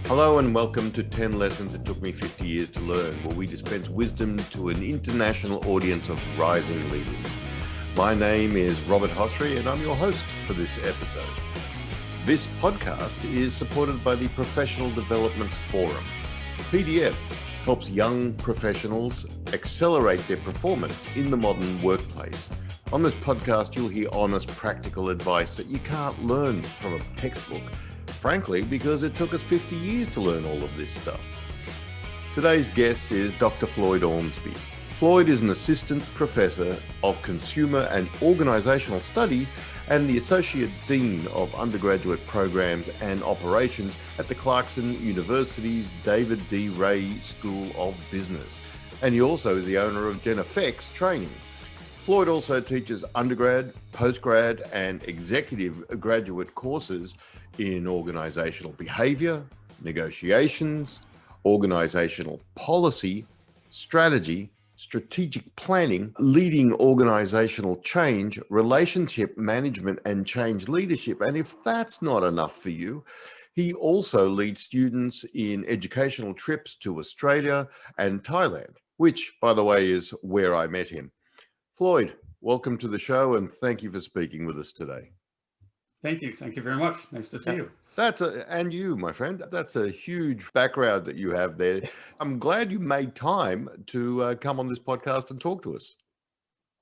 Hello and welcome to 10 Lessons It Took Me 50 Years to Learn, where we dispense wisdom to an international audience of rising leaders. My name is Robert Hossary and I'm your host for this episode. This podcast is supported by the Professional Development Forum. PDF helps young professionals accelerate their performance in the modern workplace. On this podcast, you'll hear honest, practical advice that you can't learn from a textbook. Frankly, because it took us 50 years to learn all of this stuff. Today's guest is Dr. Floyd Ormsbee. Floyd is an assistant professor of consumer and organizational studies and the associate dean of undergraduate programs and operations at the Clarkson University's David D. Ray School of Business. And he also is the owner of GenFX Training. Floyd also teaches undergrad, postgrad, and executive graduate courses in organizational behavior, negotiations, organizational policy, strategy, strategic planning, leading organizational change, relationship management, and change leadership. And if that's not enough for you, he also leads students in educational trips to Australia and Thailand, which, by the way, is where I met him. Floyd, welcome to the show and thank you for speaking with us today. Thank you. Thank you very much. Nice to see you. And you, my friend, that's a huge background that you have there. I'm glad you made time to come on this podcast and talk to us.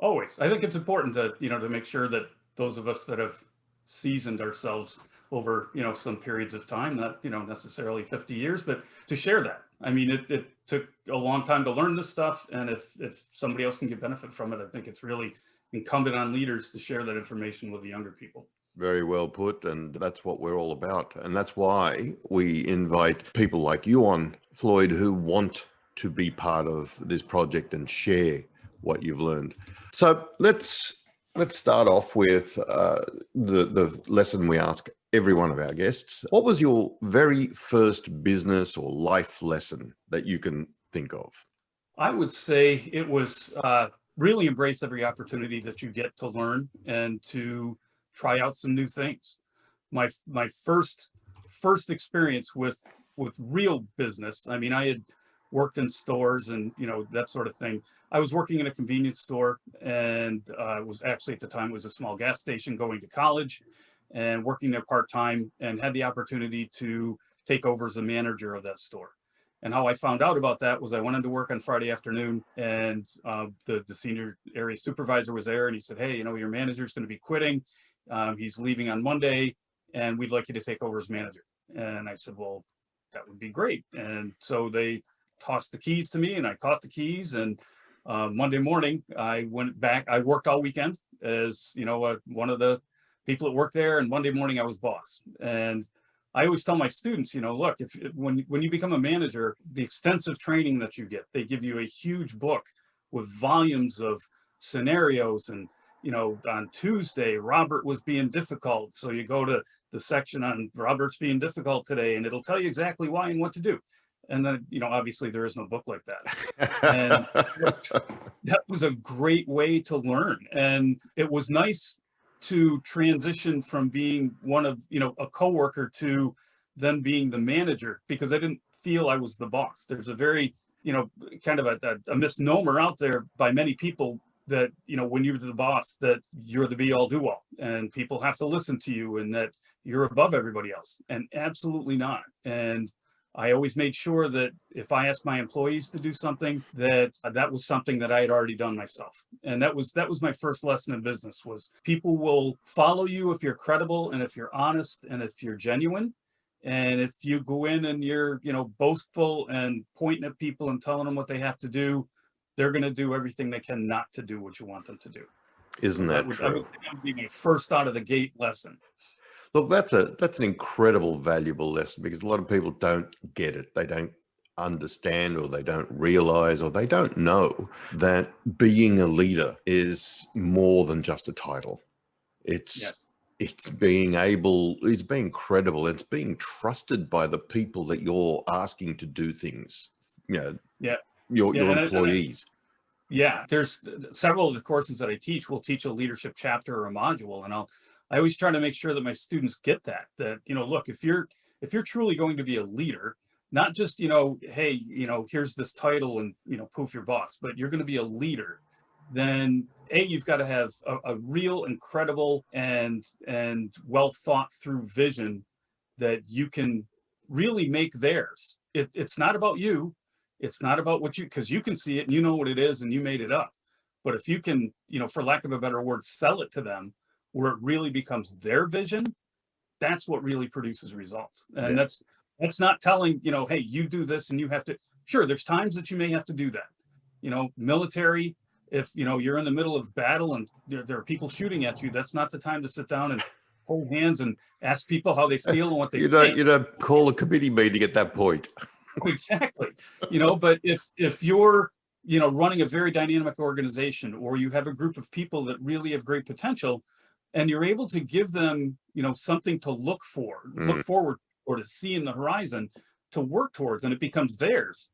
Always. I think it's important to make sure that those of us that have seasoned ourselves over, some periods of time, not, necessarily 50 years, but to share that. I mean, it took a long time to learn this stuff. And if somebody else can get benefit from it, I think it's really incumbent on leaders to share that information with the younger people. Very well put, and that's what we're all about. And that's why we invite people like you on, Floyd, who want to be part of this project and share what you've learned. So let's start off with the lesson we ask every one of our guests. What was your very first business or life lesson that you can think of? I would say it was really embrace every opportunity that you get to learn and to try out some new things. My first experience with real business. I mean, I had worked in stores and that sort of thing. I was working in a convenience store and was actually at the time was a small gas station going to college and working there part-time, and had the opportunity to take over as a manager of that store. And how I found out about that was I went into work on Friday afternoon, and the senior area supervisor was there, and he said, "Hey, your manager's going to be quitting. He's leaving on Monday, and we'd like you to take over as manager." And I said, "Well, that would be great." And so they tossed the keys to me, and I caught the keys. And Monday morning, I went back. I worked all weekend as one of the people that worked there, and Monday morning I was boss. And I always tell my students, look, when you become a manager, the extensive training that you get, they give you a huge book with volumes of scenarios. And on Tuesday, Robert was being difficult. So you go to the section on Robert's being difficult today, and it'll tell you exactly why and what to do. And then, obviously there is no book like that. And that was a great way to learn. And it was nice to transition from being one of, a coworker to then being the manager, because I didn't feel I was the boss. There's a very, kind of a misnomer out there by many people that, when you're the boss, that you're the be all do all and people have to listen to you and that you're above everybody else. And absolutely not. And I always made sure that if I asked my employees to do something, that was something that I had already done myself. And that was my first lesson in business, was people will follow you if you're credible and if you're honest and if you're genuine. And if you go in and you're, boastful and pointing at people and telling them what they have to do, they're going to do everything they can not to do what you want them to do. Isn't that true? That would be my first out of the gate lesson. Look, that's an incredible, valuable lesson, because a lot of people don't get it. They don't understand, or they don't realize, or they don't know that being a leader is more than just a title. It's being credible. It's being trusted by the people that you're asking to do things. Your employees. There's several of the courses that I teach will teach a leadership chapter or a module, and I always try to make sure that my students get that, look, if you're if you're truly going to be a leader, not just, hey, here's this title and, poof, your boss, but you're going to be a leader, then you've got to have a real incredible and well thought through vision that you can really make theirs. It's not about you. It's not about what because you can see it and you know what it is and you made it up. But if you can, for lack of a better word, sell it to them where it really becomes their vision, that's what really produces results. And Yeah. that's not telling, hey, you do this and you have to. Sure, there's times that you may have to do that. Military, if you're in the middle of battle and there are people shooting at you, that's not the time to sit down and hold hands and ask people how they feel and what they You think. don't call a committee meeting at that point. Exactly. But if you're running a very dynamic organization, or you have a group of people that really have great potential, and you're able to give them something to look forward, or to see in the horizon, to work towards, and it becomes theirs,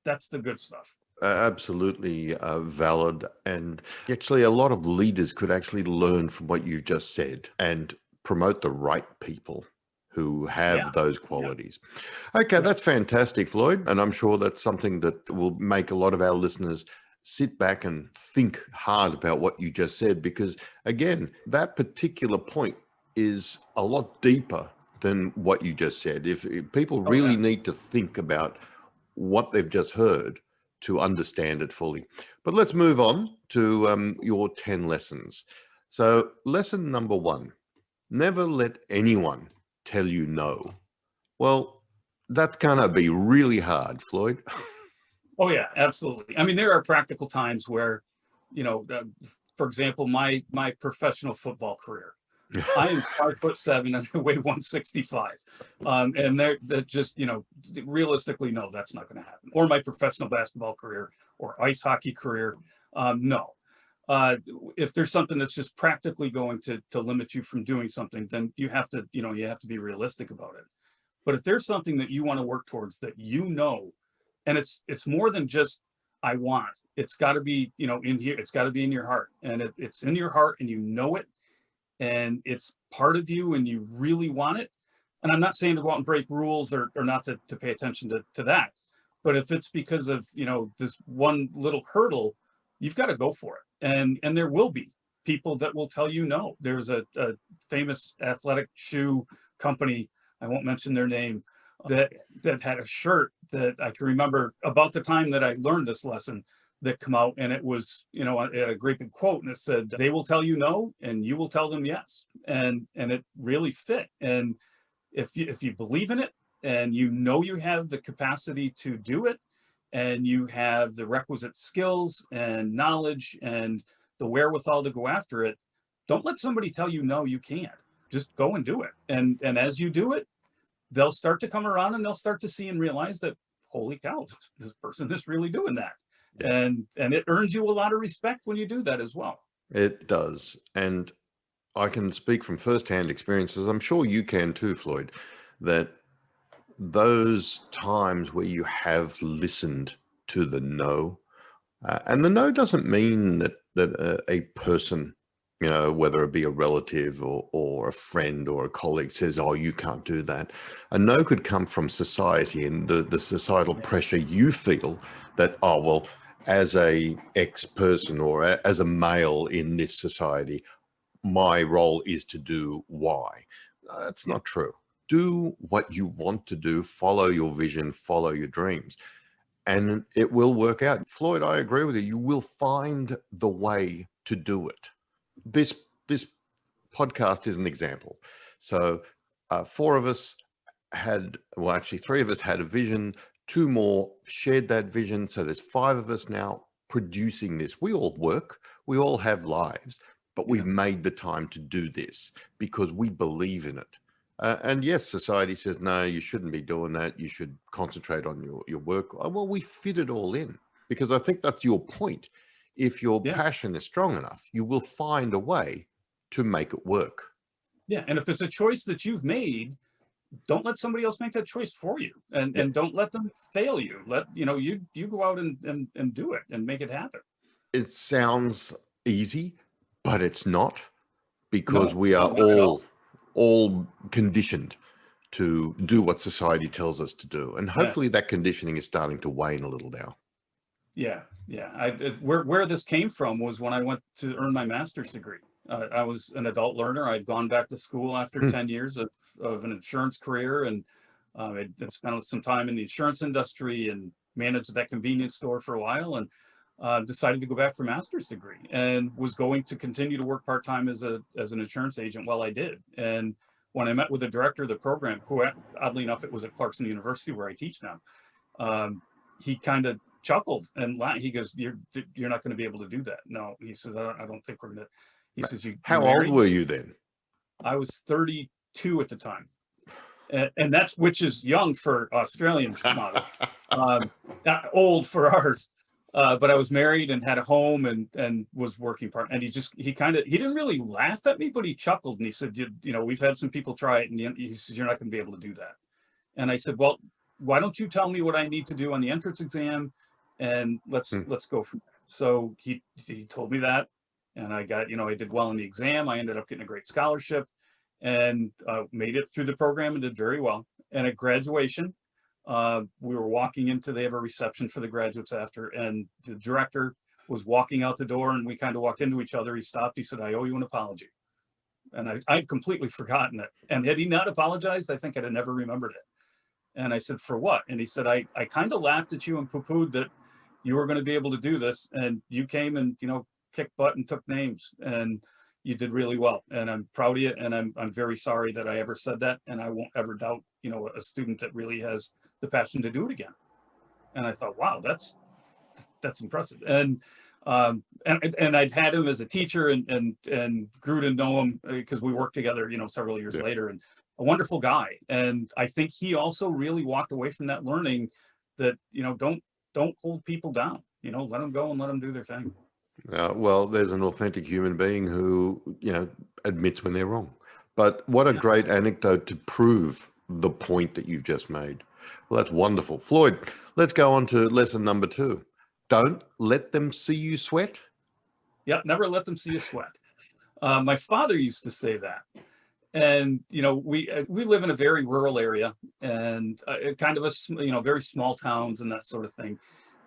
that's the good stuff. Absolutely valid. And actually, a lot of leaders could actually learn from what you just said and promote the right people who have those qualities. Okay, that's fantastic, Floyd. And I'm sure that's something that will make a lot of our listeners sit back and think hard about what you just said, because again, that particular point is a lot deeper than what you just said. If people really need to think about what they've just heard to understand it fully. But let's move on to your 10 lessons. So lesson number 1, never let anyone tell you no. Well, that's gonna be really hard, Floyd. Oh yeah, absolutely. I mean, there are practical times where, for example, my professional football career, I am 5'7" and I weigh 165. And that just, realistically, no, that's not going to happen. Or my professional basketball career or ice hockey career. No. If there's something that's just practically going to limit you from doing something, then you have to be realistic about it. But if there's something that you want to work towards that, and it's more than just I want, it's got to be, in here, it's got to be in your heart, and it's in your heart and it, and it's part of you and you really want it. And I'm not saying to go out and break rules or not to pay attention to that. But if it's because of, this one little hurdle, you've got to go for it. And there will be people that will tell you no. There's a famous athletic shoe company, I won't mention their name, that had a shirt that I can remember about the time that I learned this lesson, that come out, and it was, a great big quote, and it said, they will tell you no and you will tell them yes. And it really fit. And if you believe in it, and you have the capacity to do it, and you have the requisite skills and knowledge and the wherewithal to go after it, don't let somebody tell you no, you can't. Just go and do it. And as you do it, they'll start to come around and they'll start to see and realize that, holy cow, this person is really doing that. Yeah. And it earns you a lot of respect when you do that as well. It does. And I can speak from firsthand experiences, I'm sure you can too, Floyd, that those times where you have listened to the no, and the no doesn't mean that a person, whether it be a relative or a friend or a colleague, says, oh, you can't do that. A no could come from society and the societal pressure you feel that, oh, well, as a ex-person or as a male in this society, my role is to do Y. That's not true. Do what you want to do, follow your vision, follow your dreams, and it will work out. Floyd, I agree with you. You will find the way to do it. This podcast is an example. So 4 of us actually 3 of us had a vision, 2 more shared that vision. So there's 5 of us now producing this. We all work, we all have lives, but we've made the time to do this because we believe in it. And yes, society says, no, you shouldn't be doing that. You should concentrate on your work. Well, we fit it all in, because I think that's your point. If your passion is strong enough, you will find a way to make it work. Yeah. And if it's a choice that you've made, don't let somebody else make that choice for you, and don't let them fail you. You go out and do it and make it happen. It sounds easy, but it's not, because No, we are not at all all conditioned to do what society tells us to do. And Yeah. hopefully that conditioning is starting to wane a little now. Yeah. Where this came from was when I went to earn my master's degree. I was an adult learner. I'd gone back to school after 10 years of an insurance career, and I'd spent some time in the insurance industry and managed that convenience store for a while, and decided to go back for a master's degree, and was going to continue to work part-time as an insurance agent while I did. And when I met with the director of the program, who oddly enough, it was at Clarkson University where I teach now, he kind of chuckled and laughed. He goes, you're not going to be able to do that. No, he says, I don't think we're going to. He says, how old were you then? I was 32 at the time. And that's, which is young for Australians, not old for ours. But I was married and had a home and was working part. And he didn't really laugh at me, but he chuckled and he said, you know, we've had some people try it. And he said, you're not going to be able to do that. And I said, well, why don't you tell me what I need to do on the entrance exam, and let's go from there. So he told me that, and I got, I did well in the exam. I ended up getting a great scholarship, and made it through the program and did very well. And at graduation, we were walking into, they have a reception for the graduates after, and the director was walking out the door, and we kind of walked into each other. He stopped. He said, I owe you an apology. And I'd completely forgotten it. And had he not apologized, I think I'd have never remembered it. And I said, for what? And he said, I kind of laughed at you and poo-pooed that you were going to be able to do this. And you came and, kicked butt and took names, and you did really well. And I'm proud of you. And I'm very sorry that I ever said that. And I won't ever doubt, a student that really has the passion to do it again. And I thought, wow, that's impressive. And I'd had him as a teacher and grew to know him because we worked together, several years later, and a wonderful guy. And I think he also really walked away from that learning that, don't hold people down, let them go and let them do their thing. Well, there's an authentic human being who, admits when they're wrong. But what a great anecdote to prove the point that you've just made. Well, that's wonderful. Floyd, let's go on to lesson number 2. Don't let them see you sweat. Yeah, never let them see you sweat. My father used to say that. And, we live in a very rural area, and kind of a, very small towns and that sort of thing.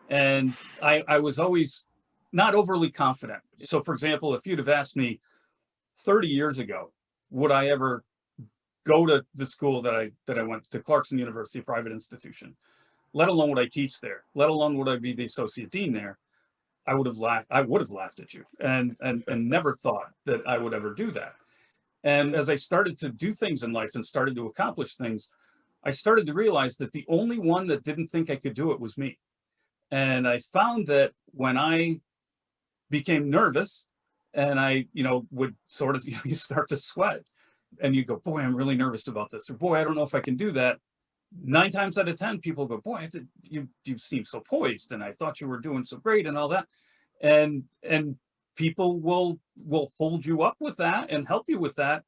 And I was always not overly confident. So, for example, if you'd have asked me 30 years ago, would I ever go to the school that I went to, Clarkson University, a private institution, let alone would I teach there, let alone would I be the associate dean there, I would have laughed at you and never thought that I would ever do that. And as I started to do things in life and started to accomplish things, I started to realize that the only one that didn't think I could do it was me. And I found that when I became nervous and I, would sort of, you start to sweat and you go, boy, I'm really nervous about this, or boy, I don't know if I can do that. 9 times out of 10, people go, boy, you seem so poised, and I thought you were doing so great and all that. And people will hold you up with that and help you with that,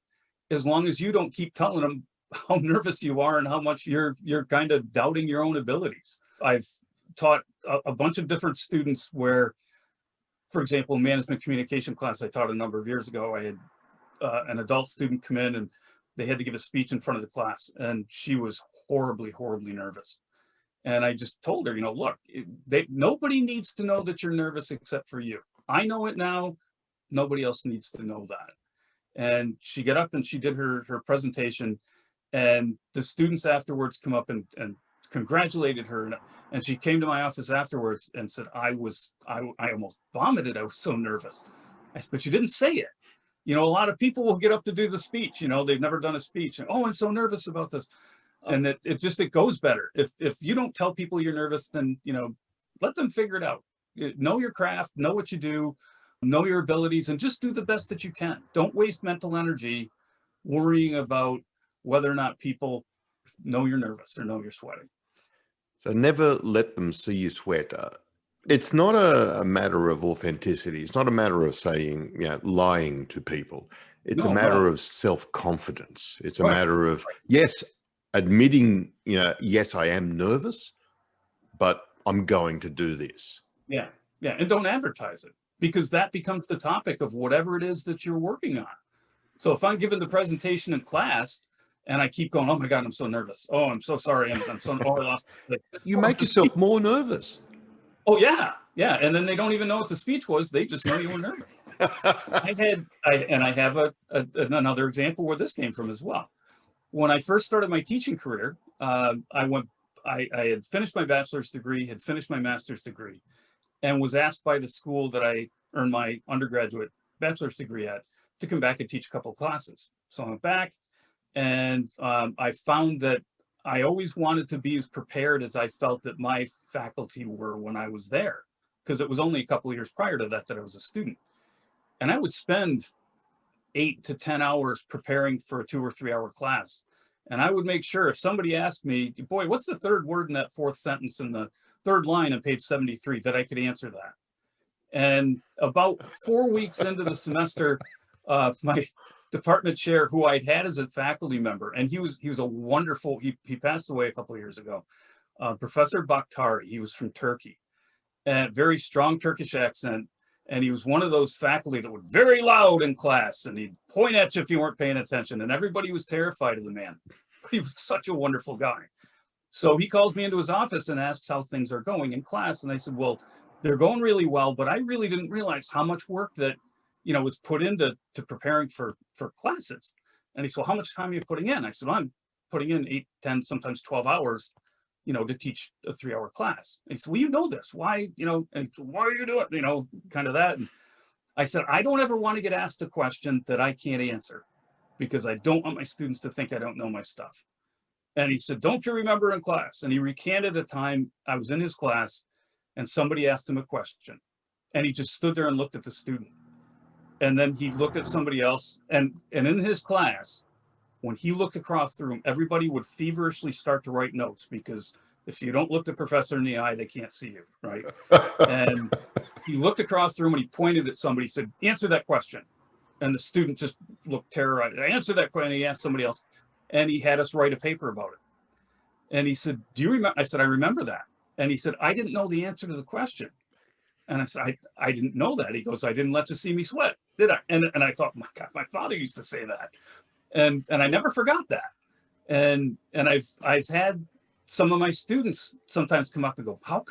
as long as you don't keep telling them how nervous you are and how much you're kind of doubting your own abilities. I've taught a bunch of different students where, for example, in management communication class I taught a number of years ago, I had an adult student come in and they had to give a speech in front of the class, and she was horribly, horribly nervous. And I just told her, look, nobody needs to know that you're nervous except for you. I know it now. Nobody else needs to know that. And she got up and she did her presentation, and the students afterwards come up and congratulated her. And she came to my office afterwards and said, I almost vomited. I was so nervous. I said, but you didn't say it. A lot of people will get up to do the speech, they've never done a speech. And, oh, I'm so nervous about this. And that it goes better. If you don't tell people you're nervous, then, let them figure it out. Know your craft, know what you do, know your abilities, and just do the best that you can. Don't waste mental energy worrying about whether or not people know you're nervous or know you're sweating. So never let them see you sweat. It's not a matter of authenticity. It's not a matter of saying, lying to people. It's a matter of self-confidence. It's a matter of, yes, admitting, yes, I am nervous, but I'm going to do this. Yeah. And don't advertise it, because that becomes the topic of whatever it is that you're working on. So if I'm giving the presentation in class And I keep going, oh my God, I'm so nervous. Oh, I'm so sorry. I'm so, oh, I lost. You make yourself more nervous. Oh yeah. Yeah. And then they don't even know what the speech was. They just know you were nervous. I have another example where this came from as well. When I first started my teaching career, I had finished my bachelor's degree, had finished my master's degree, and was asked by the school that I earned my undergraduate bachelor's degree at to come back and teach a couple of classes. So I went back, and I found that I always wanted to be as prepared as I felt that my faculty were when I was there, because it was only a couple of years prior to that I was a student. And I would spend 8 to 10 hours preparing for a 2 or 3 hour class. And I would make sure if somebody asked me, boy, what's the third word in that fourth sentence in the third line on page 73, that I could answer that. And about 4 weeks into the semester, my department chair, who I'd had as a faculty member, and he was a wonderful, he passed away a couple of years ago, Professor Bakhtari. He was from Turkey, and very strong Turkish accent. And he was one of those faculty that were very loud in class, and he'd point at you if you weren't paying attention, and everybody was terrified of the man. But he was such a wonderful guy. So he calls me into his office and asks how things are going in class. And I said, well, they're going really well, but I really didn't realize how much work that, was put into preparing for classes. And he said, well, how much time are you putting in? I said, well, I'm putting in 8, 10, sometimes 12 hours, to teach a 3 hour class. And he said, well, you know this, why, and he said, why are you doing it? Kind of that. And I said, I don't ever want to get asked a question that I can't answer, because I don't want my students to think I don't know my stuff. And he said, don't you remember in class? And he recanted a time I was in his class and somebody asked him a question, and he just stood there and looked at the student. And then he looked at somebody else, and in his class, when he looked across the room, everybody would feverishly start to write notes, because if you don't look the professor in the eye, they can't see you, right? And he looked across the room and he pointed at somebody, said, answer that question. And the student just looked terrorized. I answered that question, and he asked somebody else, and he had us write a paper about it. And he said, do you remember? I said, I remember that. And he said, I didn't know the answer to the question. And I said, I didn't know that. He goes, I didn't let you see me sweat, did I? And I thought, my God, my father used to say that. And I never forgot that. And I've had some of my students sometimes come up and go, how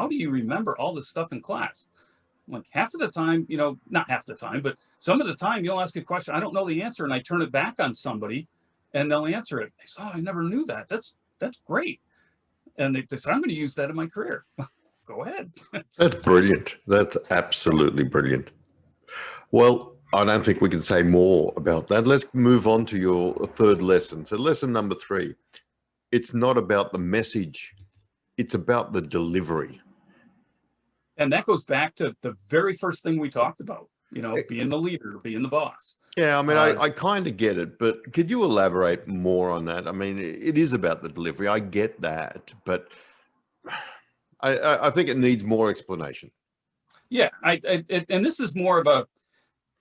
do you remember all this stuff in class? I'm like, half of the time, not half the time, but some of the time you'll ask a question, I don't know the answer, and I turn it back on somebody and they'll answer it. I say, oh, I never knew that. That's great. And they say, I'm going to use that in my career. Go ahead. That's brilliant. That's absolutely brilliant. Well, I don't think we can say more about that. Let's move on to your third lesson. So lesson number 3, it's not about the message, it's about the delivery. And that goes back to the very first thing we talked about, being the leader, being the boss. Yeah, I mean, I kind of get it, but could you elaborate more on that? I mean, it is about the delivery. I get that, but I think it needs more explanation. Yeah, and this is more of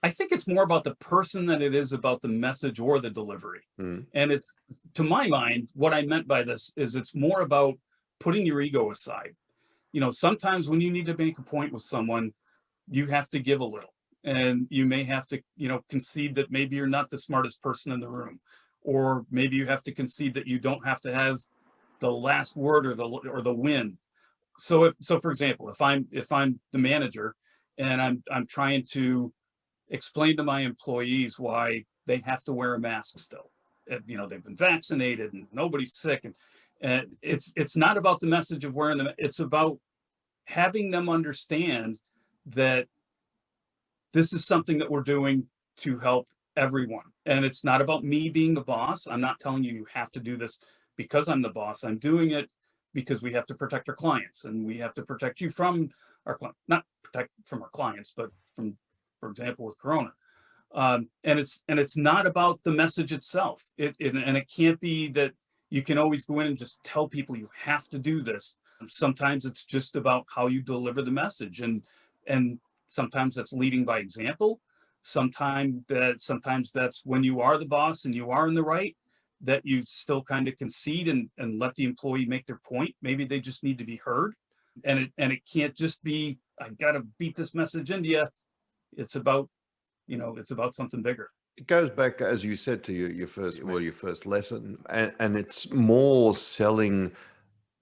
I think it's more about the person than it is about the message or the delivery. And it's, to my mind, what I meant by this is it's more about putting your ego aside. Sometimes when you need to make a point with someone, you have to give a little, and you may have to, concede that maybe you're not the smartest person in the room, or maybe you have to concede that you don't have to have the last word or the win. So for example, if I'm the manager and I'm trying to explain to my employees why they have to wear a mask still, they've been vaccinated and nobody's sick, and it's not about the message of wearing them. It's about having them understand that this is something that we're doing to help everyone. And it's not about me being the boss. I'm not telling you have to do this because I'm the boss. I'm doing it because we have to protect our clients, and we have to protect you from our not protect from our clients, but from, for example, with Corona. And it's not about the message itself. And it can't be that you can always go in and just tell people you have to do this. Sometimes it's just about how you deliver the message, and sometimes that's leading by example. Sometimes that's when you are the boss and you are in the right, that you still kind of concede and let the employee make their point. Maybe they just need to be heard, and it can't just be, I got to beat this message into you. It's about, it's about something bigger. It goes back, as you said, to your first lesson, and it's more selling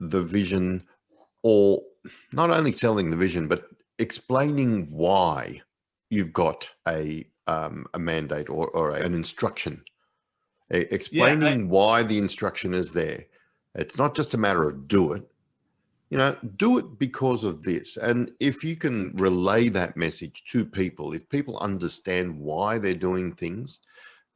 the vision, or not only selling the vision, but explaining why you've got a mandate or an instruction. Yeah, Explaining why the instruction is there. It's not just a matter of do it. Do it because of this. And if you can relay that message to people, if people understand why they're doing things,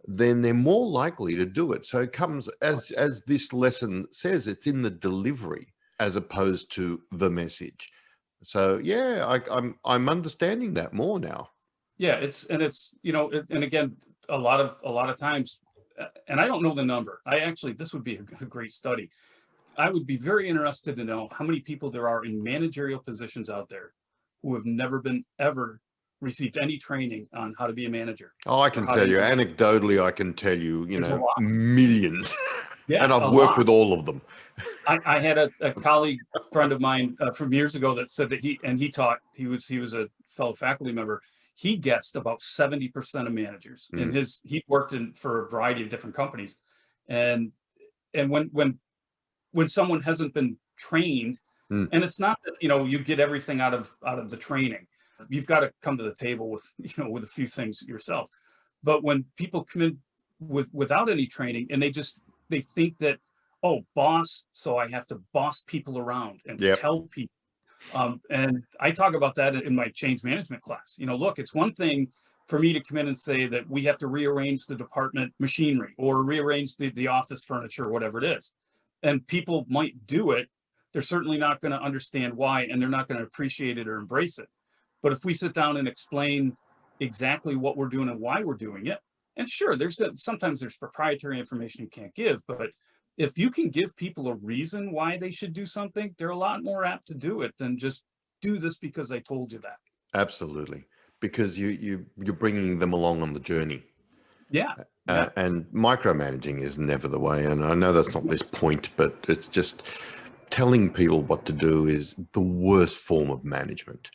then they're more likely to do it. So it comes, as this lesson says, it's in the delivery as opposed to the message. So yeah, I'm understanding that more now. yeah, it's and again, a lot of times, and I don't know the number. This would be a great study. I would be very interested to know how many people there are in managerial positions out there who have never been ever received any training on how to be a manager. Oh, I can tell you, anecdotally, I can tell you, millions. Yeah, and I've a worked lot. with all of them. I had a colleague friend of mine from years ago that said that he taught, he was a fellow faculty member. He guessed about 70% of managers in he worked for a variety of different companies. And when someone hasn't been trained, and it's not that, you get everything out of the training. You've got to come to the table with, with a few things yourself. But when people come in without any training, and they think that, oh, boss, so I have to boss people around and tell people. And I talk about that in my change management class. Look, it's one thing for me to come in and say that we have to rearrange the department machinery or rearrange the office furniture or whatever it is. And people might do it. They're certainly not going to understand why, and they're not going to appreciate it or embrace it. But if we sit down and explain exactly what we're doing and why we're doing it, and sure, sometimes there's proprietary information you can't give, but if you can give people a reason why they should do something, they're a lot more apt to do it than just do this because I told you that. Absolutely, because you're bringing them along on the journey. Yeah. And micromanaging is never the way. And I know that's not this point, but it's just telling people what to do is the worst form of management.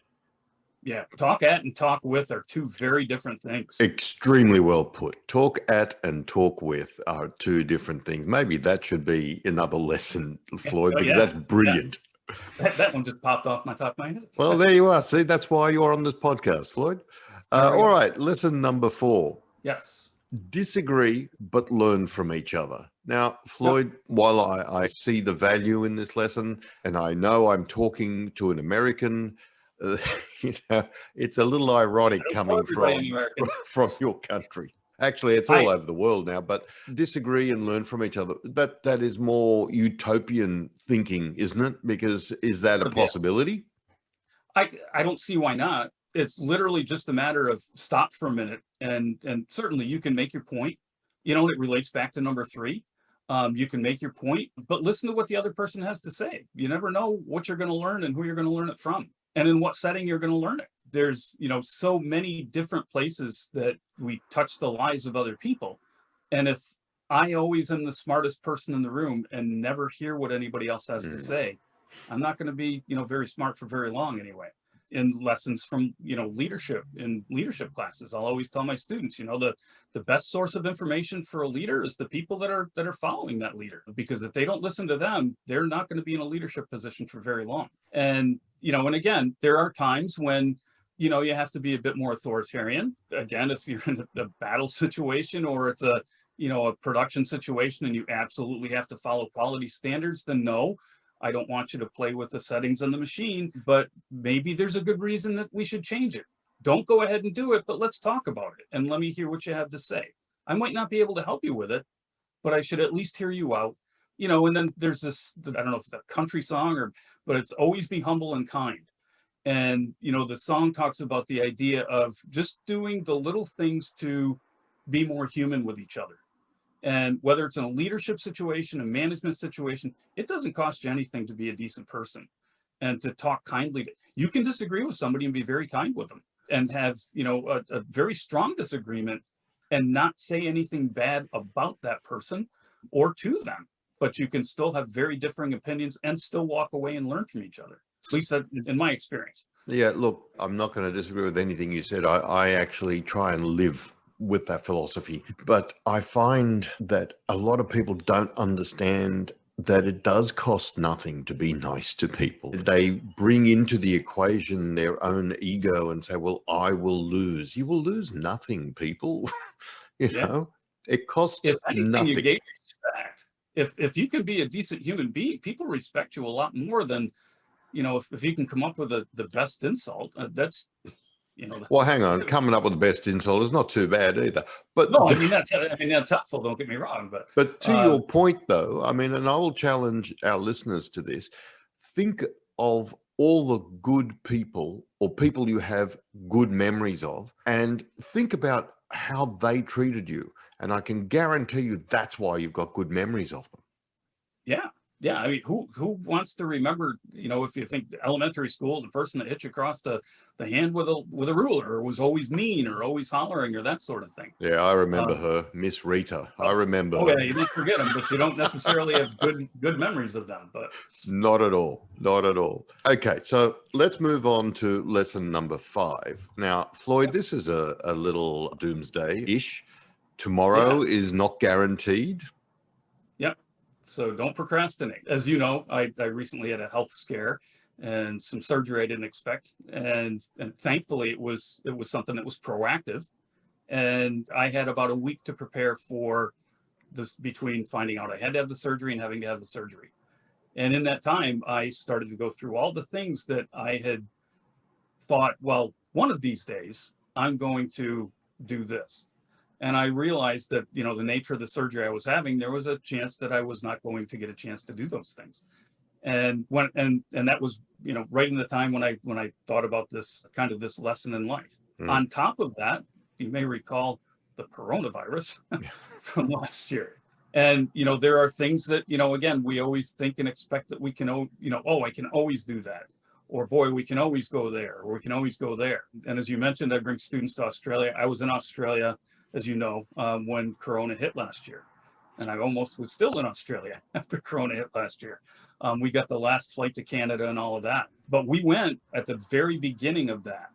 Yeah, talk at and talk with are two very different things. Extremely well put. Talk at and talk with are two different things. Maybe that should be another lesson, Floyd, because that's brilliant. That one just popped off my top of my head. Well, there you are. See, that's why you're on this podcast, Floyd. All right, lesson number 4. Yes. Disagree, but learn from each other. Now, Floyd, while I see the value in this lesson, and I know I'm talking to an American, it's a little ironic coming from your country. Actually, it's all over the world now, but disagree and learn from each other. That is more utopian thinking, isn't it? Because is that a possibility? I don't see why not. It's literally just a matter of stop for a minute, and certainly you can make your point. It relates back to number 3. You can make your point, but listen to what the other person has to say. You never know what you're going to learn and who you're going to learn it from, and in what setting you're going to learn it. There's, so many different places that we touch the lives of other people. And if I always am the smartest person in the room and never hear what anybody else has to say, I'm not going to be, very smart for very long anyway. In lessons from, leadership, in leadership classes, I'll always tell my students, the best source of information for a leader is the people that are following that leader, because if they don't listen to them, they're not going to be in a leadership position for very long. And, and again, there are times when, you have to be a bit more authoritarian. Again, if you're in a battle situation or it's a production situation and you absolutely have to follow quality standards, then no, I don't want you to play with the settings on the machine, but maybe there's a good reason that we should change it. Don't go ahead and do it, but let's talk about it and let me hear what you have to say. I might not be able to help you with it, but I should at least hear you out. And then there's this, I don't know if it's a country song but it's always be humble and kind. And, the song talks about the idea of just doing the little things to be more human with each other. And whether it's in a leadership situation, a management situation, it doesn't cost you anything to be a decent person and to talk kindly. You can disagree with somebody and be very kind with them and have, a very strong disagreement and not say anything bad about that person or to them. But you can still have very differing opinions and still walk away and learn from each other. At least in my experience. Yeah, look, I'm not going to disagree with anything you said. I actually try and live with that philosophy. But I find that a lot of people don't understand that it does cost nothing to be nice to people. They bring into the equation their own ego and say, well, I will lose. You will lose nothing, people. Yeah. It costs If anything, you nothing. gain respect. If you can be a decent human being, people respect you a lot more than, if you can come up with the best insult. Well, hang on. Coming up with the best insult is not too bad either. But No, that's helpful. Don't get me wrong, but to your point, though, and I will challenge our listeners to this. Think of all the good people or people you have good memories of, and think about how they treated you. And I can guarantee you that's why you've got good memories of them. yeah. Yeah, I mean, who wants to remember, if you think elementary school, the person that hit you across the hand with a ruler, or was always mean, or always hollering, or that sort of thing. Yeah, I remember her, Miss Rita. I remember her. Oh yeah, you don't forget them, but you don't necessarily have good memories of them. But not at all. Not at all. Okay, so let's move on to lesson number 5. Now, Floyd, this is a little doomsday-ish. Tomorrow is not guaranteed. Yep. So don't procrastinate. As you know, I recently had a health scare and some surgery I didn't expect, and thankfully it was something that was proactive, and I had about a week to prepare for this, between finding out I had to have the surgery and having to have the surgery. And in that time, I started to go through all the things that I had thought, well, one of these days I'm going to do this. And I realized that, the nature of the surgery I was having, there was a chance that I was not going to get a chance to do those things. And that was, right in the time when I thought about this lesson in life. On top of that, you may recall the coronavirus from last year. And, there are things that, again, we always think and expect that we can, I can always do that. Or, boy, we can always go there, or we can always go there. And as you mentioned, I bring students to Australia. I was in Australia, as you know, when Corona hit last year. And I almost was still in Australia after Corona hit last year. We got the last flight to Canada and all of that. But we went at the very beginning of that.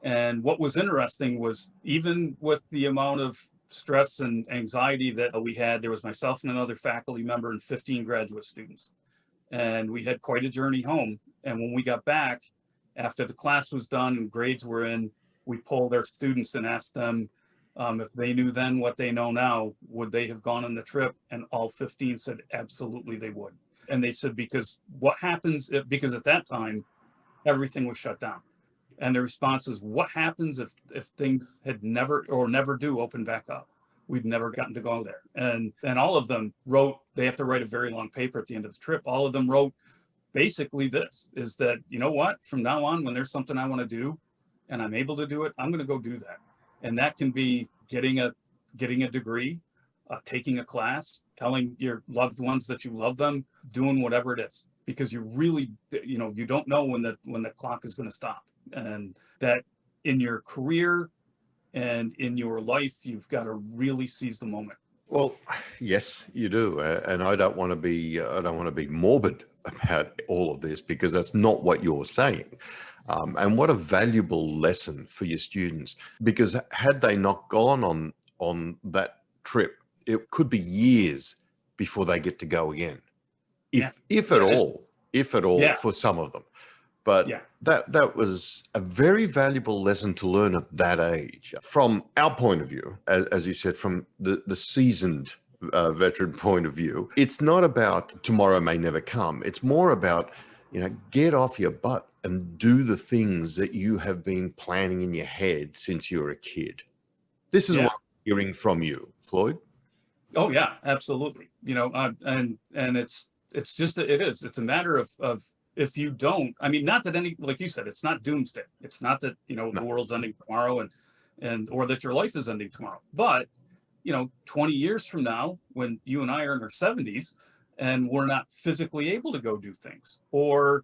And what was interesting was, even with the amount of stress and anxiety that we had, there was myself and another faculty member and 15 graduate students. And we had quite a journey home. And when we got back, after the class was done and grades were in, we polled our students and asked them, if they knew then what they know now, would they have gone on the trip? And all 15 said absolutely they would. And they said, because because at that time, everything was shut down. And the response was, what happens if things had never do open back up? We've never gotten to go there. And all of them wrote, they have to write a very long paper at the end of the trip. All of them wrote basically this, is that, what, from now on, when there's something I want to do and I'm able to do it, I'm going to go do that. And that can be getting a degree, taking a class, telling your loved ones that you love them, doing whatever it is, because you really, you don't know when the clock is going to stop. And that in your career and in your life, you've got to really seize the moment. Well, yes, you do. And I don't want to be morbid about all of this, because that's not what you're saying. And what a valuable lesson for your students, because had they not gone on that trip, it could be years before they get to go again, if at all, for some of them. But that was a very valuable lesson to learn at that age. From our point of view, as you said, from the seasoned veteran point of view, it's not about tomorrow may never come. It's more about, get off your butt and do the things that you have been planning in your head since you were a kid. This is what I'm hearing from you, Floyd. Oh yeah, absolutely. And it's a matter of, if you don't, not that like you said, it's not doomsday. It's not that, the world's ending tomorrow or that your life is ending tomorrow. But, 20 years from now, when you and I are in our 70s and we're not physically able to go do things, or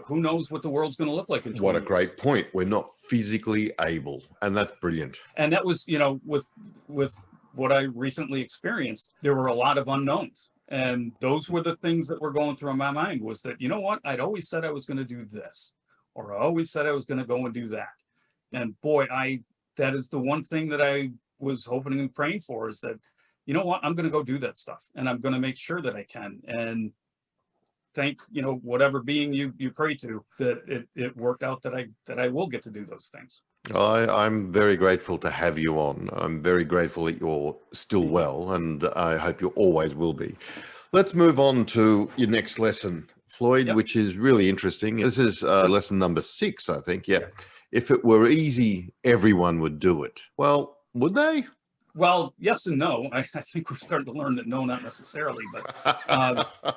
who knows what the world's going to look like in 20 What a years. great point. We're not physically able. And that's brilliant. And that was, with what I recently experienced, there were a lot of unknowns. And those were the things that were going through my mind, was that, what, I'd always said I was going to do this, or I always said I was going to go and do that. And boy, that is the one thing that I was hoping and praying for is that, you know what, I'm going to go do that stuff and I'm going to make sure that I can. And thank, whatever being you pray to, that it worked out that I will get to do those things. I'm very grateful to have you on. I'm very grateful that you're still well, and I hope you always will be. Let's move on to your next lesson, Floyd, Yep. which is really interesting. This is lesson number 6, I think. Yeah. If it were easy, everyone would do it. Well, would they? Well, yes and no. I think we're starting to learn that no, not necessarily. But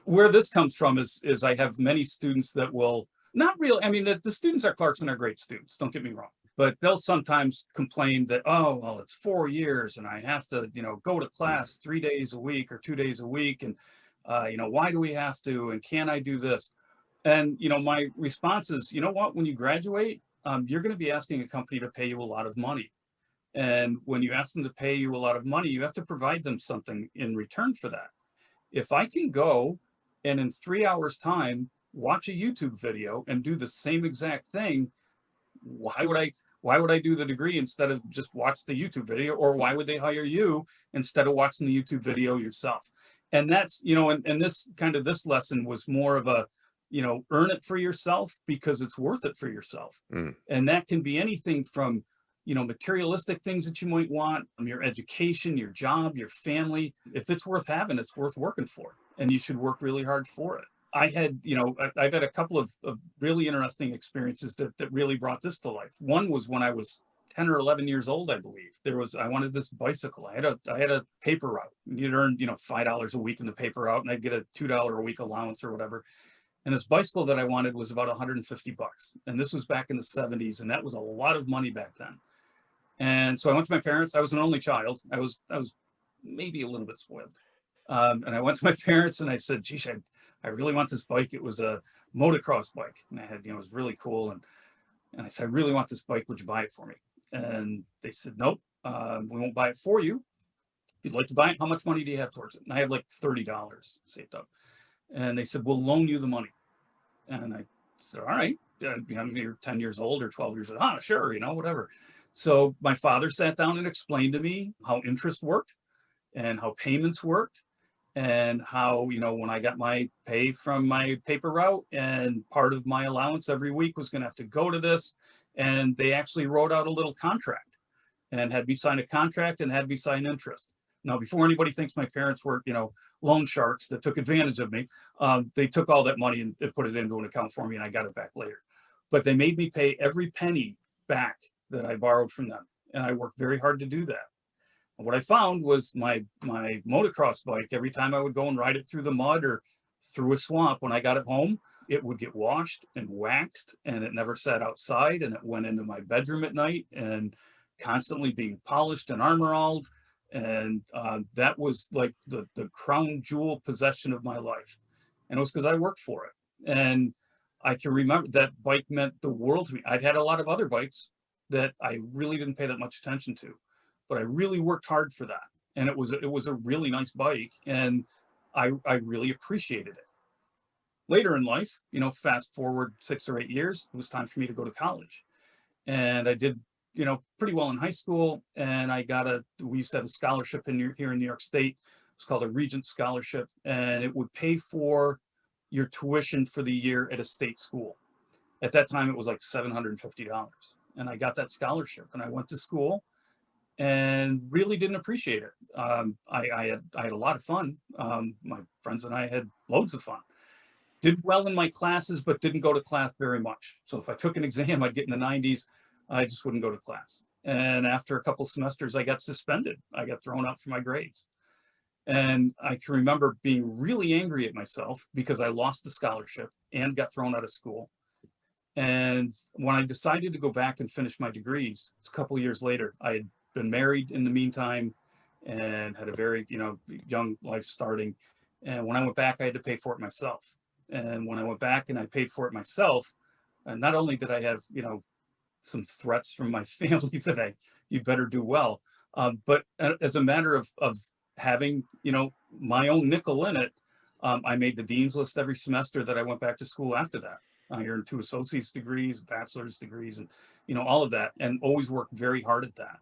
where this comes from is I have many students that will not really, I mean, the students at Clarkson are great students, don't get me wrong, but they'll sometimes complain that, oh, well, it's 4 years and I have to, go to class 3 days a week or 2 days a week. And, why do we have to, and can I do this? And, my response is, you know what, when you graduate, you're going to be asking a company to pay you a lot of money. And when you ask them to pay you a lot of money, you have to provide them something in return for that. If I can go and in 3 hours time, watch a YouTube video and do the same exact thing, why would I do the degree instead of just watch the YouTube video? Or why would they hire you instead of watching the YouTube video yourself? And that's, and this lesson was more of a, earn it for yourself because it's worth it for yourself. And that can be anything from, materialistic things that you might want, your education, your job, your family. If it's worth having, it's worth working for, and you should work really hard for it. I've had a couple of really interesting experiences that really brought this to life. One was when I was 10 or 11 years old, I believe. I wanted this bicycle. I had a paper route. You'd earn, $5 a week in the paper route, and I'd get a $2 a week allowance or whatever. And this bicycle that I wanted was about $150. And this was back in the 70s, and that was a lot of money back then. And so I went to my parents. I was an only child. I was maybe a little bit spoiled. And I went to my parents and I said, geez, I really want this bike. It was a motocross bike. And I had, it was really cool. And I said, I really want this bike. Would you buy it for me? And they said, nope, we won't buy it for you. If you'd like to buy it, how much money do you have towards it? And I had like $30 saved up. And they said, we'll loan you the money. And I said, all right, you're 10 years old or 12 years old. Ah, sure, whatever. So my father sat down and explained to me how interest worked and how payments worked and how, when I got my pay from my paper route and part of my allowance every week was going to have to go to this. And they actually wrote out a little contract and had me sign a contract and had me sign interest. Now, before anybody thinks my parents were, loan sharks that took advantage of me, they took all that money and put it into an account for me and I got it back later. But they made me pay every penny back that I borrowed from them. And I worked very hard to do that. And what I found was my motocross bike, every time I would go and ride it through the mud or through a swamp, when I got it home, it would get washed and waxed and it never sat outside. And it went into my bedroom at night and constantly being polished and armor-alled. And that was like the crown jewel possession of my life. And it was because I worked for it. And I can remember that bike meant the world to me. I'd had a lot of other bikes that I really didn't pay that much attention to, but I really worked hard for that. And it was a really nice bike and I really appreciated it. Later in life, fast forward 6 or 8 years, it was time for me to go to college. And I did, pretty well in high school. And we used to have a scholarship here in New York State. It was called a Regent Scholarship. And it would pay for your tuition for the year at a state school. At that time, it was like $750. And I got that scholarship and I went to school and really didn't appreciate it. I had a lot of fun. My friends and I had loads of fun. Did well in my classes, but didn't go to class very much. So if I took an exam, I'd get in the 90s. I just wouldn't go to class. And after a couple of semesters, I got suspended. I got thrown out for my grades. And I can remember being really angry at myself because I lost the scholarship and got thrown out of school. And when I decided to go back and finish my degrees, it's a couple of years later. I had been married in the meantime and had a very, young life starting. And when I went back, I had to pay for it myself. And when I went back and I paid for it myself, not only did I have, some threats from my family that you better do well, but as a matter of having, my own nickel in it, I made the dean's list every semester that I went back to school after that. I earned 2 associate's degrees, bachelor's degrees, and all of that, and always worked very hard at that.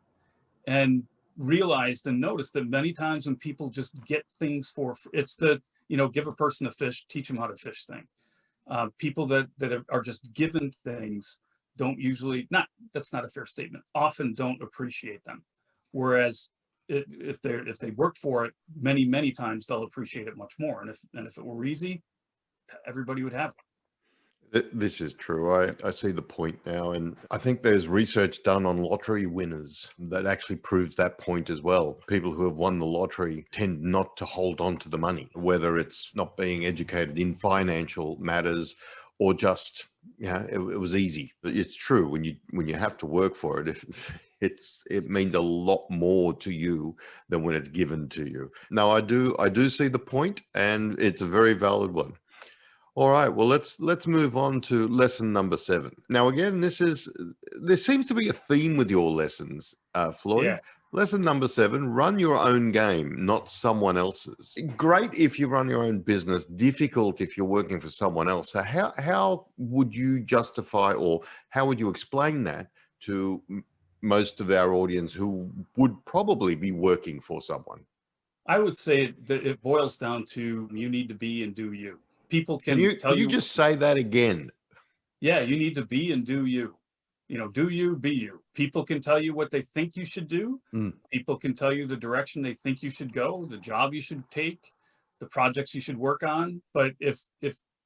and realized and noticed that many times when people just get things it's the, give a person a fish, teach them how to fish thing. People that are just given things don't usually, that's not a fair statement, often don't appreciate them. Whereas if they work for it many times, they'll appreciate it much more. And if it were easy, everybody would have it. This is true. I see the point now. And I think there's research done on lottery winners that actually proves that point as well. People who have won the lottery tend not to hold on to the money, whether it's not being educated in financial matters or just, it was easy. But it's true, when you have to work for it, it means a lot more to you than when it's given to you. Now, I do see the point, and it's a very valid one. All right, well, let's move on to lesson number 7. Now, again, there seems to be a theme with your lessons, Floyd. Yeah. Lesson number 7, run your own game, not someone else's. Great if you run your own business, difficult if you're working for someone else. So how would you justify, or how would you explain that to most of our audience who would probably be working for someone? I would say that it boils down to, you need to be and do you. People can tell you. Can you just say that again? Yeah, you need to be and do you. Do you, be you. People can tell you what they think you should do. People can tell you the direction they think you should go, the job you should take, the projects you should work on. But if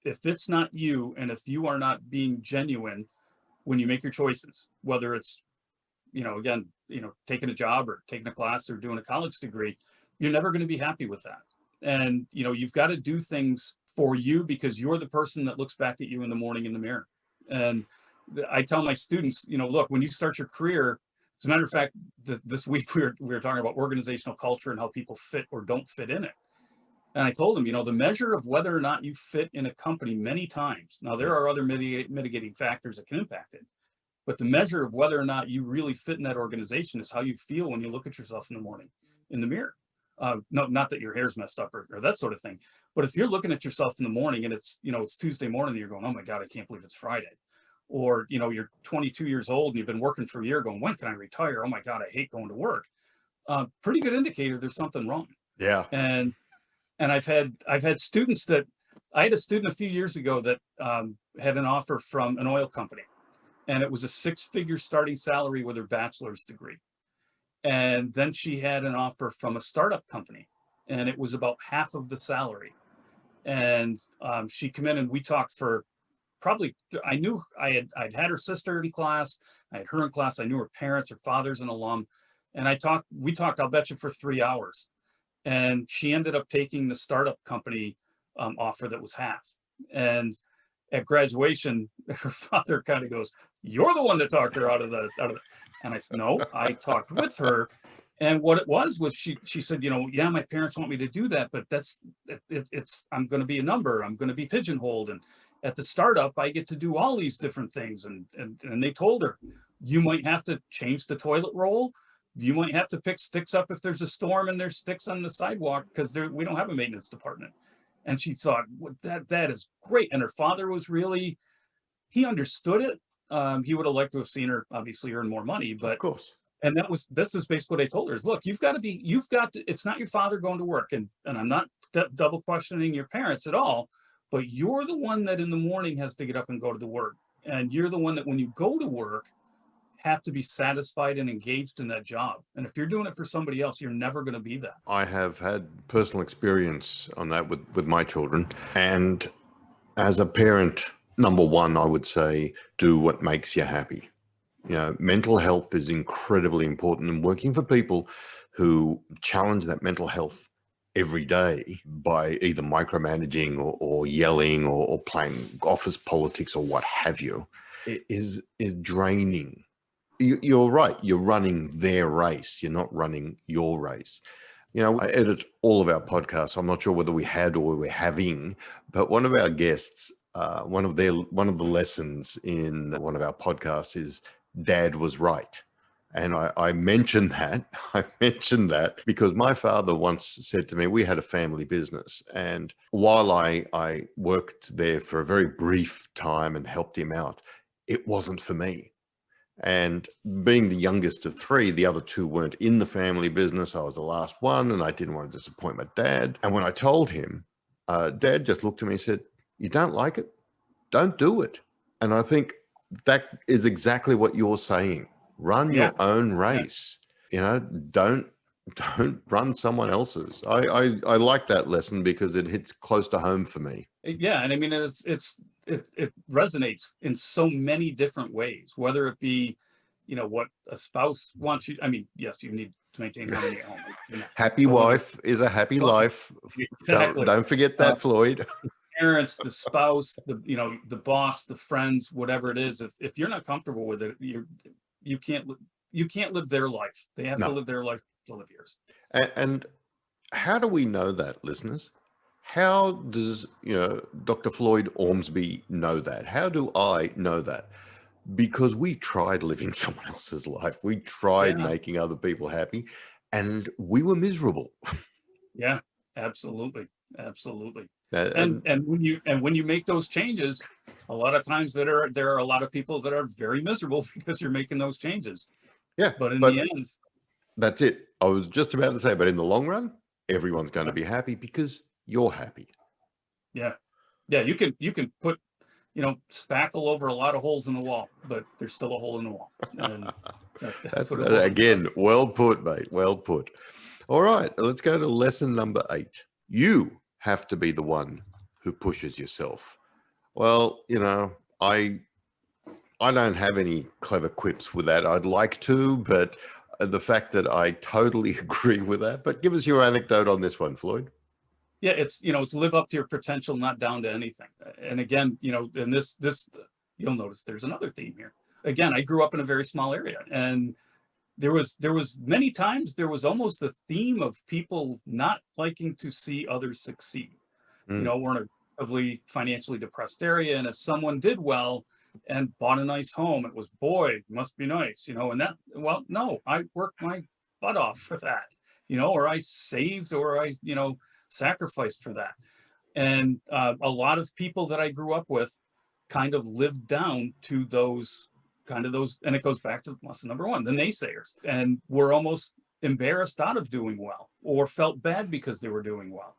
it's not you, and if you are not being genuine when you make your choices, whether it's, again, taking a job or taking a class or doing a college degree, you're never going to be happy with that. And, you've got to do things for you, because you're the person that looks back at you in the morning in the mirror. And I tell my students, look, when you start your career, as a matter of fact, this week we were talking about organizational culture and how people fit or don't fit in it. And I told them, the measure of whether or not you fit in a company many times, now there are other mitigating factors that can impact it, but the measure of whether or not you really fit in that organization is how you feel when you look at yourself in the morning in the mirror. No, not that your hair's messed up or that sort of thing, but if you're looking at yourself in the morning and it's Tuesday morning and you're going, oh my God, I can't believe it's Friday. Or, you're 22 years old and you've been working for a year going, when can I retire? Oh my God, I hate going to work. Pretty good indicator there's something wrong. Yeah. And I've had students I had a student a few years ago that had an offer from an oil company, and it was a 6-figure starting salary with her bachelor's degree. And then she had an offer from a startup company, and it was about half of the salary. And she came in and we talked for probably, I knew I'd had her sister in class, I had her in class, I knew her parents, her father's an alum. And we talked, I'll bet you, for 3 hours. And she ended up taking the startup company offer that was half. And at graduation, her father kind of goes, you're the one that talked her out of the. And I said, no, I talked with her. And what it was she said, yeah, my parents want me to do that, but I'm going to be a number. I'm going to be pigeonholed. And at the startup, I get to do all these different things. And they told her, you might have to change the toilet roll. You might have to pick sticks up if there's a storm and there's sticks on the sidewalk, because we don't have a maintenance department. And she thought, well, that is great. And her father was really, he understood it. He would have liked to have seen her obviously earn more money, but of course. And this is basically what I told her is, look, it's not your father going to work. And I'm not double questioning your parents at all, but you're the one that in the morning has to get up and go to the work. And you're the one that when you go to work, have to be satisfied and engaged in that job. And if you're doing it for somebody else, you're never going to be that. I have had personal experience on that with my children. And as a parent, number one, I would say, do what makes you happy. Mental health is incredibly important, and working for people who challenge that mental health every day by either micromanaging or yelling or playing office politics or what have you is draining. You're right. You're running their race. You're not running your race. I edit all of our podcasts. I'm not sure whether we had or we're having, but one of our guests, one of the lessons in one of our podcasts is Dad was right. And I mentioned that because my father once said to me, we had a family business. And while I worked there for a very brief time and helped him out, it wasn't for me. And being the youngest of three, the other two weren't in the family business. I was the last one, and I didn't want to disappoint my dad. And when I told him, Dad just looked at me and said, "You don't like it? Don't do it." And I think that is exactly what you're saying. Run Yeah. your own Yeah. race. You know, don't run someone else's. I like that lesson because it hits close to home for me. Yeah, and I mean it resonates in so many different ways, whether it be, what a spouse wants you. I mean, yes, you need to maintain harmony at home. Happy wife is a happy life. Exactly. Don't forget that, Floyd. Parents, the spouse, the boss, the friends, whatever it is. If you're not comfortable with it, you can't you can't live their life. They have to No. live their life to live yours. And how do we know that, listeners? How does, Dr. Floyd Ormsbee know that? How do I know that? Because we tried living someone else's life. We tried Yeah. making other people happy, and we were miserable. Yeah, absolutely. Absolutely. And And when you make those changes, a lot of times there are a lot of people that are very miserable because you're making those changes. yeah, But in the but end, that's it. I was just about to say, but in the long run, everyone's going to yeah, be happy because you're happy. yeah, yeah, you can put, spackle over a lot of holes in the wall, but there's still a hole in the wall. And that's That's what it boils down again, well put, mate. Well put. All right, let's go to lesson number 8. You have to be the one who pushes yourself. Well, I don't have any clever quips with that. I'd like to, but the fact that I totally agree with that. But give us your anecdote on this one, Floyd. Yeah, it's live up to your potential, not down to anything. And again, and this you'll notice there's another theme here. Again, I grew up in a very small area, and there was many times there was almost the theme of people not liking to see others succeed. Mm. We're in a relatively financially depressed area, and if someone did well and bought a nice home, it was, boy, must be nice, and that, well, no, I worked my butt off for that, or I saved, or I, sacrificed for that. And a lot of people that I grew up with kind of lived down to those, and it goes back to lesson number 1, the naysayers, and were almost embarrassed out of doing well or felt bad because they were doing well.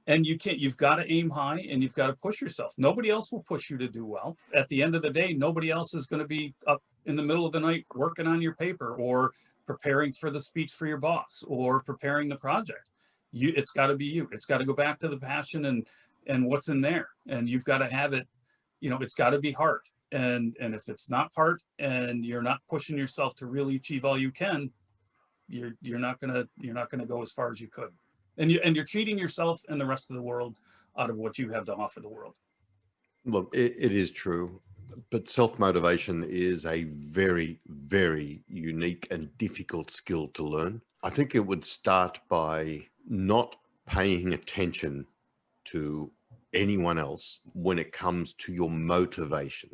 And you've got to aim high, and you've got to push yourself. Nobody else will push you to do well. At the end of the day, nobody else is going to be up in the middle of the night working on your paper, or preparing for the speech for your boss, or preparing the project. It's got to be you. It's got to go back to the passion and what's in there. And you've got to have it, it's got to be heart. And if it's not heart, and you're not pushing yourself to really achieve all you can, you're not gonna go as far as you could. And you're cheating yourself and the rest of the world out of what you have to offer the world. Look, it is true, but self-motivation is a very, very unique and difficult skill to learn. I think it would start by not paying attention to anyone else when it comes to your motivation.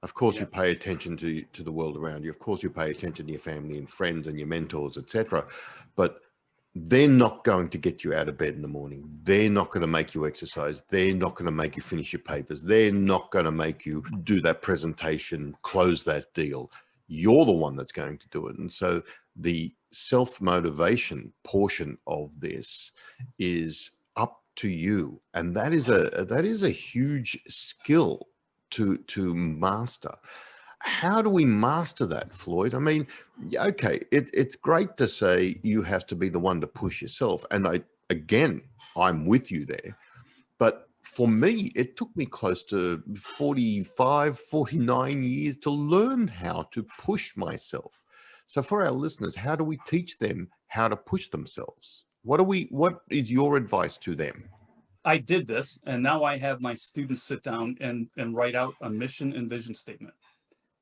Of course, Yeah. you pay attention to the world around you. Of course, you pay attention to your family and friends and your mentors, etc. But they're not going to get you out of bed in the morning. They're not going to make you exercise. They're not going to make you finish your papers. They're not going to make you do that presentation, close that deal. You're the one that's going to do it. And so the self-motivation portion of this is up to you. And that is a huge skill to master. How do we master that, Floyd? I mean, okay, it's great to say you have to be the one to push yourself. And I'm with you there. But for me, it took me close to 45, 49 years to learn how to push myself. So for our listeners, how do we teach them how to push themselves? What is your advice to them? I did this, and now I have my students sit down and write out a mission and vision statement.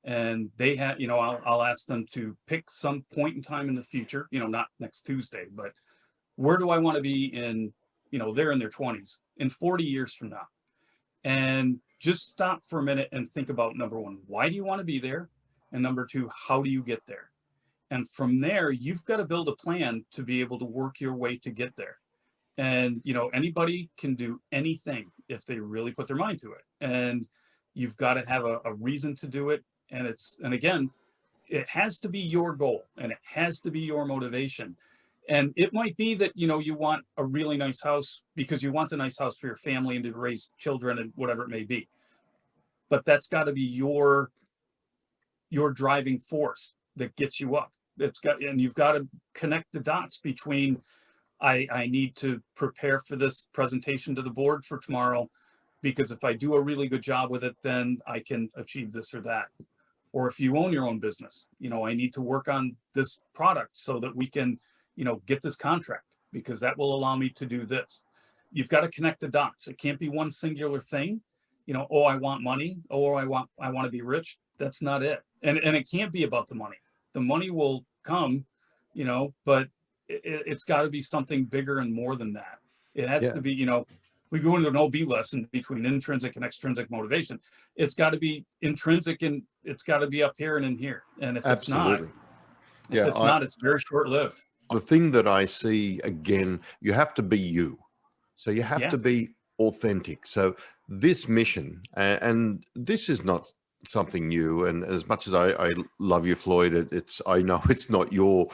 And they have, I'll ask them to pick some point in time in the future, not next Tuesday, but where do I want to be in, they're in their 20s, in 40 years from now. And just stop for a minute and think about, number 1, why do you want to be there? And number 2, how do you get there? And from there, you've got to build a plan to be able to work your way to get there. And, anybody can do anything if they really put their mind to it. And you've got to have a reason to do it. And again, it has to be your goal and it has to be your motivation. And it might be that, you want a really nice house because you want a nice house for your family and to raise children and whatever it may be. But that's got to be your driving force that gets you up. And you've got to connect the dots between I need to prepare for this presentation to the board for tomorrow, because if I do a really good job with it, then I can achieve this or that. Or if you own your own business, I need to work on this product so that we can, get this contract, because that will allow me to do this. You've got to connect the dots. It can't be one singular thing. Oh, I want money. Oh, I want to be rich. That's not it. And it can't be about the money. The money will come, but it's got to be something bigger and more than that. It has to be, we go into an OB lesson between intrinsic and extrinsic motivation. It's got to be intrinsic and it's got to be up here and in here. And if Absolutely. it's not, it's very short-lived. The thing that I see again, you have to be you. So you have to be authentic. So this mission, and this is not something new, and as much as I love you, Floyd, I know it's not your,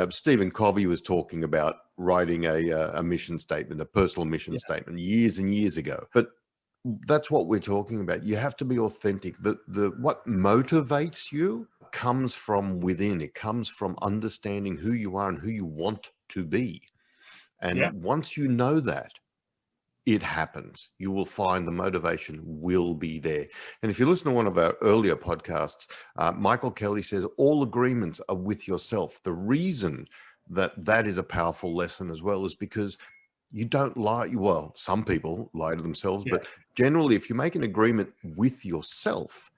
Stephen Covey was talking about writing a mission statement, a personal mission statement years and years ago. But that's what we're talking about. You have to be authentic. What motivates you comes from within. It comes from understanding who you are and who you want to be. And once you know that, it happens. You will find the motivation will be there. And if you listen to one of our earlier podcasts, Michael Kelly says all agreements are with yourself. The reason that is a powerful lesson as well is because you don't lie. Well, some people lie to themselves, but generally, if you make an agreement with yourself,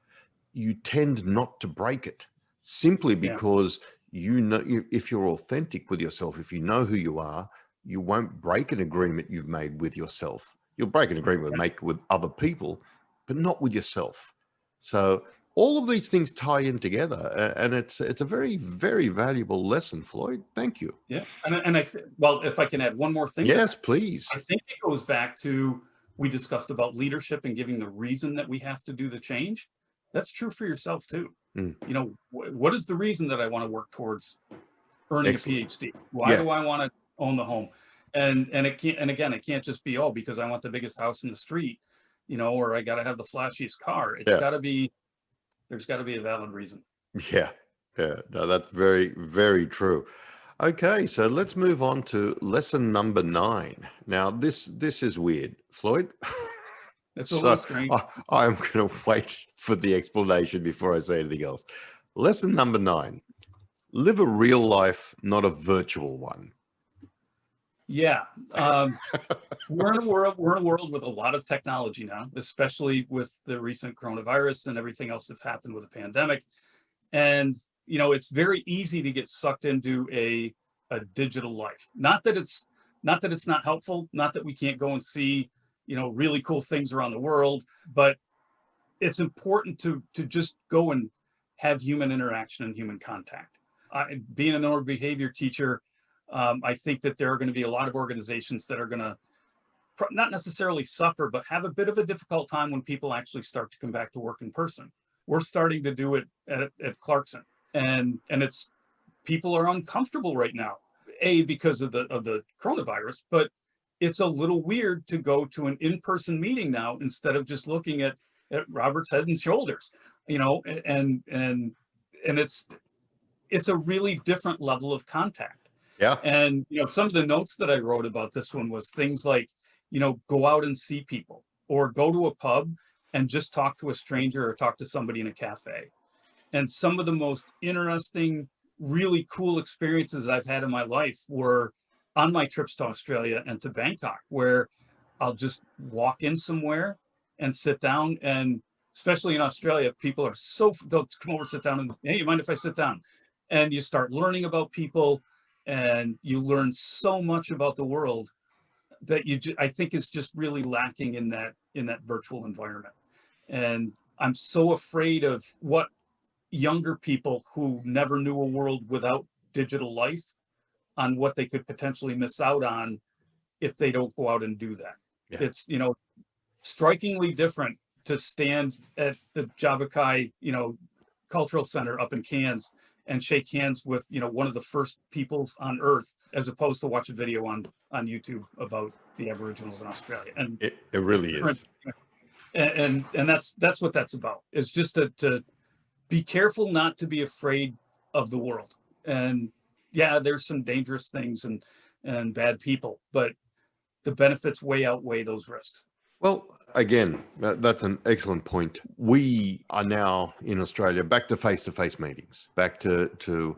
you tend not to break it, simply because if you're authentic with yourself, if you know who you are, you won't break an agreement you've made with yourself. You'll break an agreement with other people, but not with yourself. So all of these things tie in together, and it's a very, very valuable lesson, Floyd. Thank you. Yeah, and if I can add one more thing. Yes, please. I think it goes back to, we discussed about leadership and giving the reason that we have to do the change. That's true for yourself too. What is the reason that I want to work towards earning a PhD? Why do I want to own the home? And it can't, and again, it can't just be, because I want the biggest house in the street, or I got to have the flashiest car. It's got to be, there's got to be a valid reason. Yeah. No, that's very, very true. Okay, so let's move on to lesson number 9. Now, this is weird, Floyd. It's a little strange. I'm going to wait for the explanation before I say anything else. Lesson number 9: live a real life, not a virtual one. Yeah, we're in a world with a lot of technology now, especially with the recent coronavirus and everything else that's happened with the pandemic. And it's very easy to get sucked into a digital life. Not that it's not helpful, not that we can't go and see really cool things around the world, but it's important to just go and have human interaction and human contact. Being a neurobehavior teacher, I think that there are going to be a lot of organizations that are going to not necessarily suffer, but have a bit of a difficult time when people actually start to come back to work in person. We're starting to do it at Clarkson, and it's, people are uncomfortable right now, because of the coronavirus, but it's a little weird to go to an in-person meeting now instead of just looking at Robert's head and shoulders, and it's a really different level of contact. Yeah. And some of the notes that I wrote about this one was things like, go out and see people, or go to a pub and just talk to a stranger, or talk to somebody in a cafe. And some of the most interesting, really cool experiences I've had in my life were on my trips to Australia and to Bangkok, where I'll just walk in somewhere and sit down. And especially in Australia, people are they'll come over, sit down, and, hey, you mind if I sit down? And you start learning about people, and you learn so much about the world that I think is just really lacking in that virtual environment. And I'm so afraid of what younger people who never knew a world without digital life, on what they could potentially miss out on if they don't go out and do that. Yeah. It's, strikingly different to stand at the Javakai, Cultural Center up in Cairns and shake hands with, one of the first peoples on Earth, as opposed to watch a video on YouTube about the Aboriginals in Australia. And it really is. And that's what that's about. It's just to be careful not to be afraid of the world. And yeah, there's some dangerous things and bad people, but the benefits way outweigh those risks. Well, again, that's an excellent point. We are now in Australia back to face-to-face meetings, back to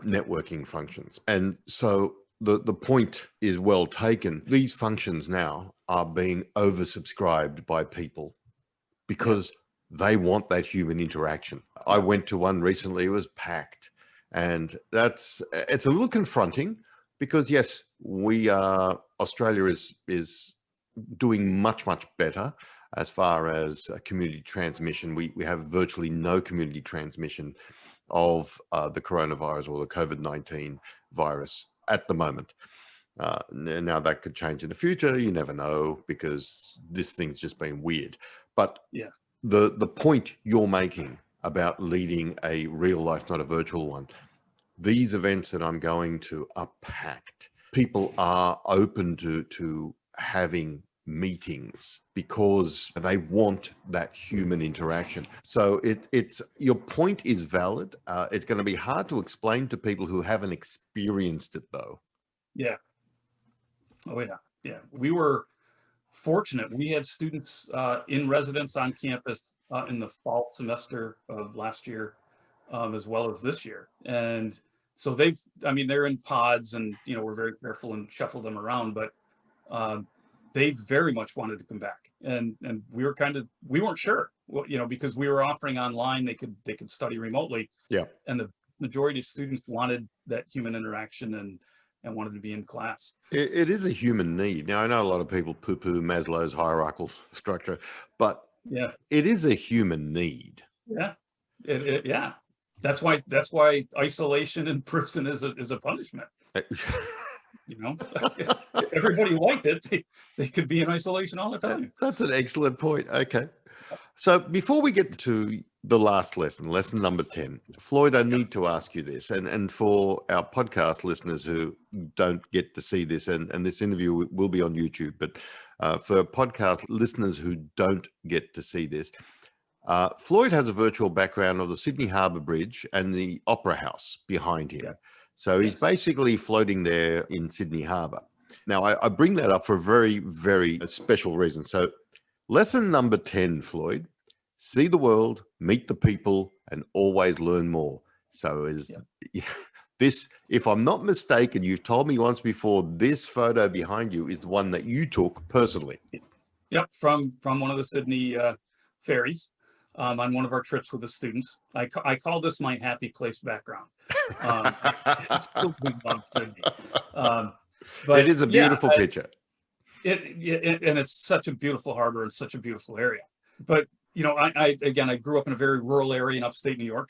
networking functions. And so the point is well taken. These functions now are being oversubscribed by people because they want that human interaction. I went to one recently, it was packed. And it's a little confronting because yes, Australia is doing much better as far as community transmission. We have virtually no community transmission of the coronavirus or the COVID-19 virus at the moment. Now that could change in the future. You never know because this thing's just been weird. But yeah, the point you're making about leading a real life, not a virtual one, these events that I'm going to are packed. People are open to having meetings because they want that human interaction. So it's your point is valid. It's going to be hard to explain to people who haven't experienced it though. Yeah. Oh yeah. We were fortunate. We had students in residence on campus in the fall semester of last year, as well as this year. And so they're in pods, and we're very careful and shuffle them around, but they very much wanted to come back. And we weren't sure, because we were offering online, they could study remotely. Yeah. And the majority of students wanted that human interaction and wanted to be in class. It is a human need. Now, I know a lot of people poo-poo Maslow's hierarchical structure, but yeah, it is a human need. Yeah. Yeah. That's why isolation in prison is a punishment. If everybody liked it, they could be in isolation all the time. That's an excellent point. Okay. So before we get to the last lesson number 10, Floyd, I need to ask you this, and for our podcast listeners who don't get to see this, and this interview will be on YouTube, but for podcast listeners who don't get to see this, Floyd has a virtual background of the Sydney Harbour Bridge and the Opera House behind him. Yeah. So he's basically floating there in Sydney Harbour. Now, I bring that up for a very, very special reason. So lesson number 10, Floyd, see the world, meet the people, and always learn more. So this, if I'm not mistaken, you've told me once before, this photo behind you is the one that you took personally. Yep, from one of the Sydney ferries. On one of our trips with the students. I call this my happy place background. I still do love Sydney. But it is a beautiful picture. And it's such a beautiful harbor and such a beautiful area. But I grew up in a very rural area in upstate New York.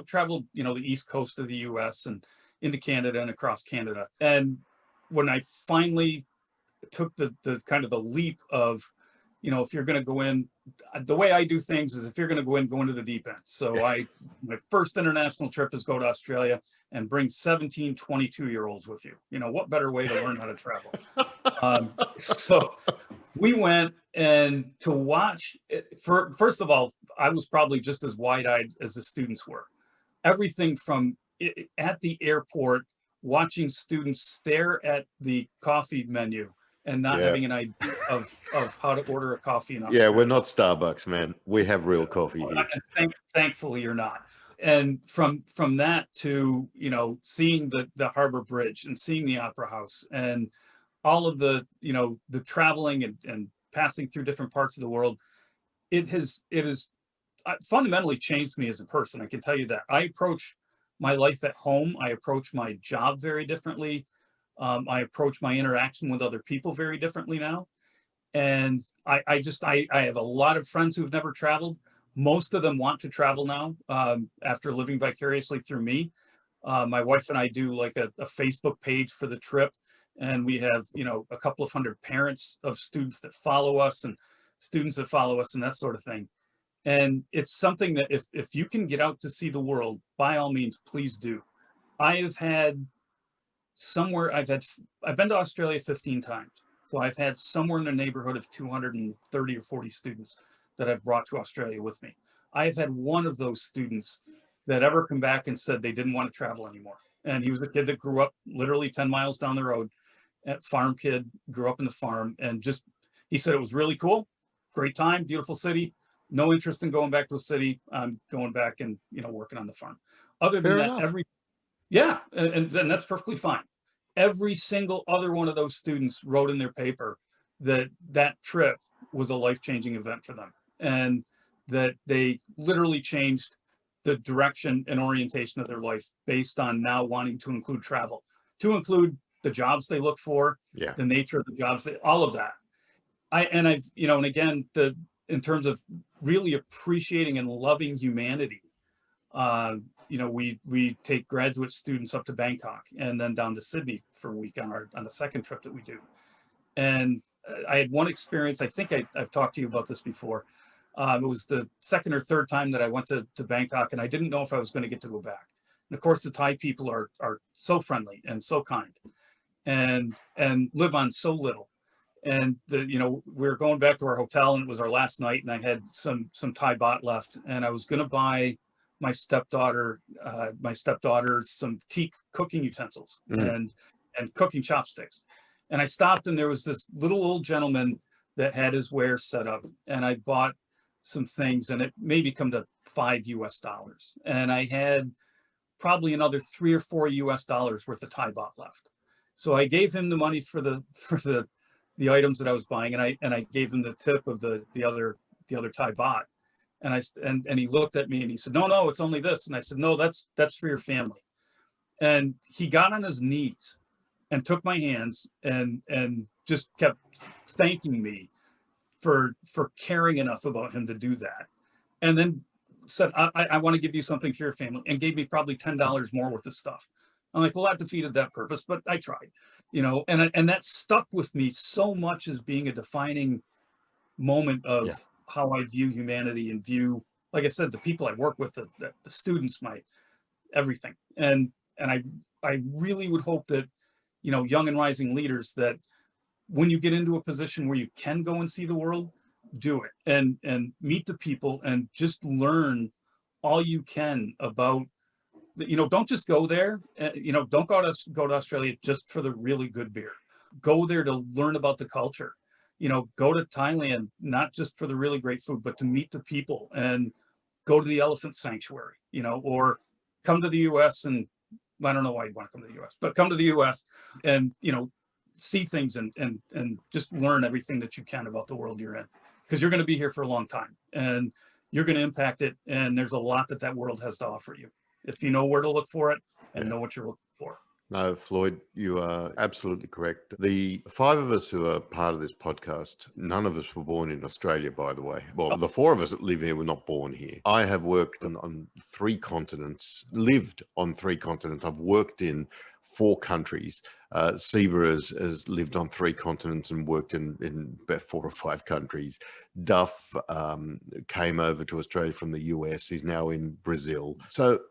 Traveled the east coast of the U.S. and into Canada and across Canada. And when I finally took the kind of the leap of, if you're going to go in, the way I do things is if you're going to go into the deep end. So my first international trip is go to Australia and bring 17, 22-year-olds with you. What better way to learn how to travel? So we went, and to watch it, first of all, I was probably just as wide-eyed as the students were. Everything from at the airport, watching students stare at the coffee menu and not having an idea of how to order a coffee in Australia. Yeah, we're not Starbucks, man. We have real coffee here. Thankfully, you're not. And from that to, seeing the Harbor Bridge and seeing the Opera House and all of the traveling and passing through different parts of the world, it has fundamentally changed me as a person. I can tell you that. I approach my life at home. I approach my job very differently. I approach my interaction with other people very differently now. And I have a lot of friends who've never traveled. Most of them want to travel now after living vicariously through me. My wife and I do like a Facebook page for the trip. And we have, a couple of hundred parents of students that follow us and students that follow us and that sort of thing. And it's something that if you can get out to see the world, by all means, please do. I have had I've been to Australia 15 times. So I've had somewhere in the neighborhood of 230 or 40 students that I've brought to Australia with me. I have had one of those students that ever come back and said they didn't want to travel anymore. And he was a kid that grew up literally 10 miles down the road, a farm kid, grew up in the farm, and just, he said it was really cool, great time, beautiful city, no interest in going back to a city. I'm going back and, working on the farm. Other than Fair that, enough. yeah, and that's perfectly fine. Every single other one of those students wrote in their paper that that trip was a life-changing event for them, and that they literally changed the direction and orientation of their life based on now wanting to include travel, to include the jobs they look for, Yeah. the nature of the jobs, all of that. And again, in terms of really appreciating and loving humanity, we take graduate students up to Bangkok and then down to Sydney for a week on the second trip that we do. And I had one experience. I think I've talked to you about this before. It was the second or third time that I went to Bangkok, and I didn't know if I was going to get to go back. And of course, the Thai people are so friendly and so kind, and live on so little. And we were going back to our hotel, and it was our last night, and I had some Thai baht left, and I was going to buy my stepdaughter some teak cooking utensils and cooking chopsticks. And I stopped, and there was this little old gentleman that had his wares set up, and I bought some things, and it maybe come to $5 US. And I had probably another $3 or $4 worth of Thai baht left. So I gave him the money for the items that I was buying, and I gave him the tip of the other Thai baht. And he looked at me and he said, no, it's only this. And I said, no, that's for your family. And he got on his knees and took my hands and just kept thanking me for caring enough about him to do that. And then said, I want to give you something for your family, and gave me probably $10 more worth of stuff. I'm like, well, that defeated that purpose, but I tried, and that stuck with me so much as being a defining moment of how I view humanity and view, like I said, the people I work with, the students, my everything. And I really would hope that, young and rising leaders, that when you get into a position where you can go and see the world, do it and meet the people and just learn all you can about, don't just go there. Don't go to Australia just for the really good beer. Go there to learn about the culture. Go to Thailand, not just for the really great food, but to meet the people, and go to the elephant sanctuary, or come to the US. And I don't know why you'd want to come to the US, but come to the US and, see things and just learn everything that you can about the world you're in, because you're going to be here for a long time and you're going to impact it. And there's a lot that world has to offer you, if you know where to look for it and know what you're looking for. No, Floyd, you are absolutely correct. The five of us who are part of this podcast, none of us were born in Australia, by the way. Well, the four of us that live here were not born here. I have worked on 3 continents, lived on 3 continents. I've worked in 4 countries. Seba has lived on 3 continents and worked in about 4 or 5 countries. Duff came over to Australia from the US. He's now in Brazil. So,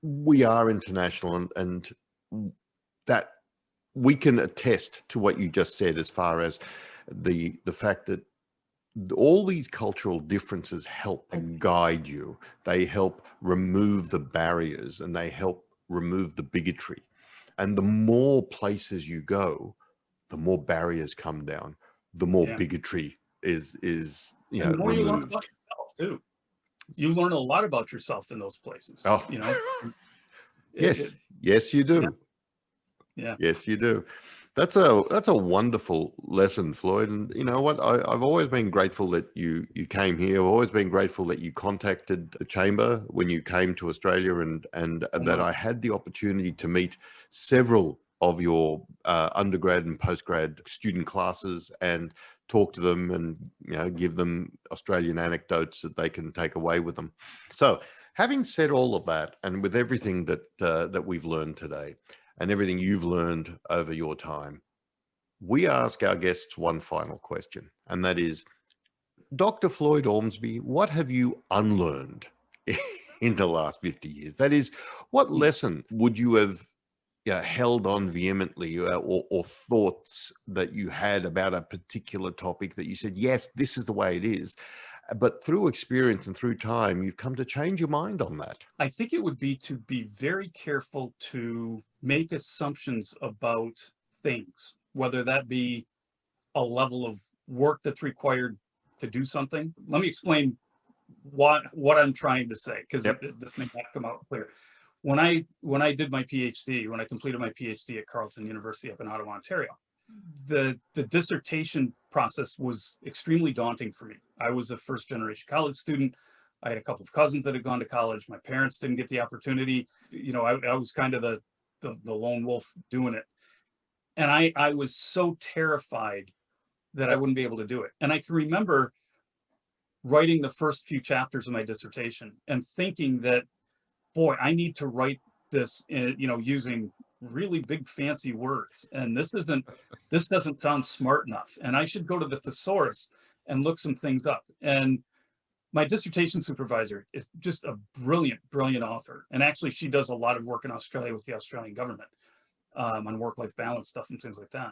we are international, and that we can attest to what you just said, as far as the fact that all these cultural differences help and guide you. They help remove the barriers, and they help remove the bigotry. And the more places you go, the more barriers come down, the more bigotry is and the more removed. you learn about yourself too. You learn a lot about yourself in those places. Oh, yes, you do. Yeah. Yes, you do. That's a wonderful lesson, Floyd. And you know what? I've always been grateful that you came here. I've always been grateful that you contacted the chamber when you came to Australia, and that I had the opportunity to meet several of your undergrad and postgrad student classes and talk to them and give them Australian anecdotes that they can take away with them. So, having said all of that, and with everything that we've learned today, and everything you've learned over your time, we ask our guests one final question, and that is, Dr. Floyd Ormsbee, what have you unlearned in the last 50 years? That is, what lesson would you have held on vehemently, or thoughts that you had about a particular topic that you said, yes, this is the way it is, but through experience and through time, you've come to change your mind on that? I think it would be to be very careful to make assumptions about things, whether that be a level of work that's required to do something. Let me explain what I'm trying to say, because this may not come out clear. When I did my PhD, when I completed my PhD at Carleton University up in Ottawa, Ontario, the dissertation process was extremely daunting for me. I was a first generation college student. I had a couple of cousins that had gone to college. My parents didn't get the opportunity. I was kind of the lone wolf doing it. And I was so terrified that I wouldn't be able to do it. And I can remember writing the first few chapters of my dissertation and thinking that, boy, I need to write this using really big fancy words, and this doesn't sound smart enough, and I should go to the thesaurus and look some things up. And my dissertation supervisor is just a brilliant author, and actually she does a lot of work in Australia with the Australian government on work-life balance stuff and things like that.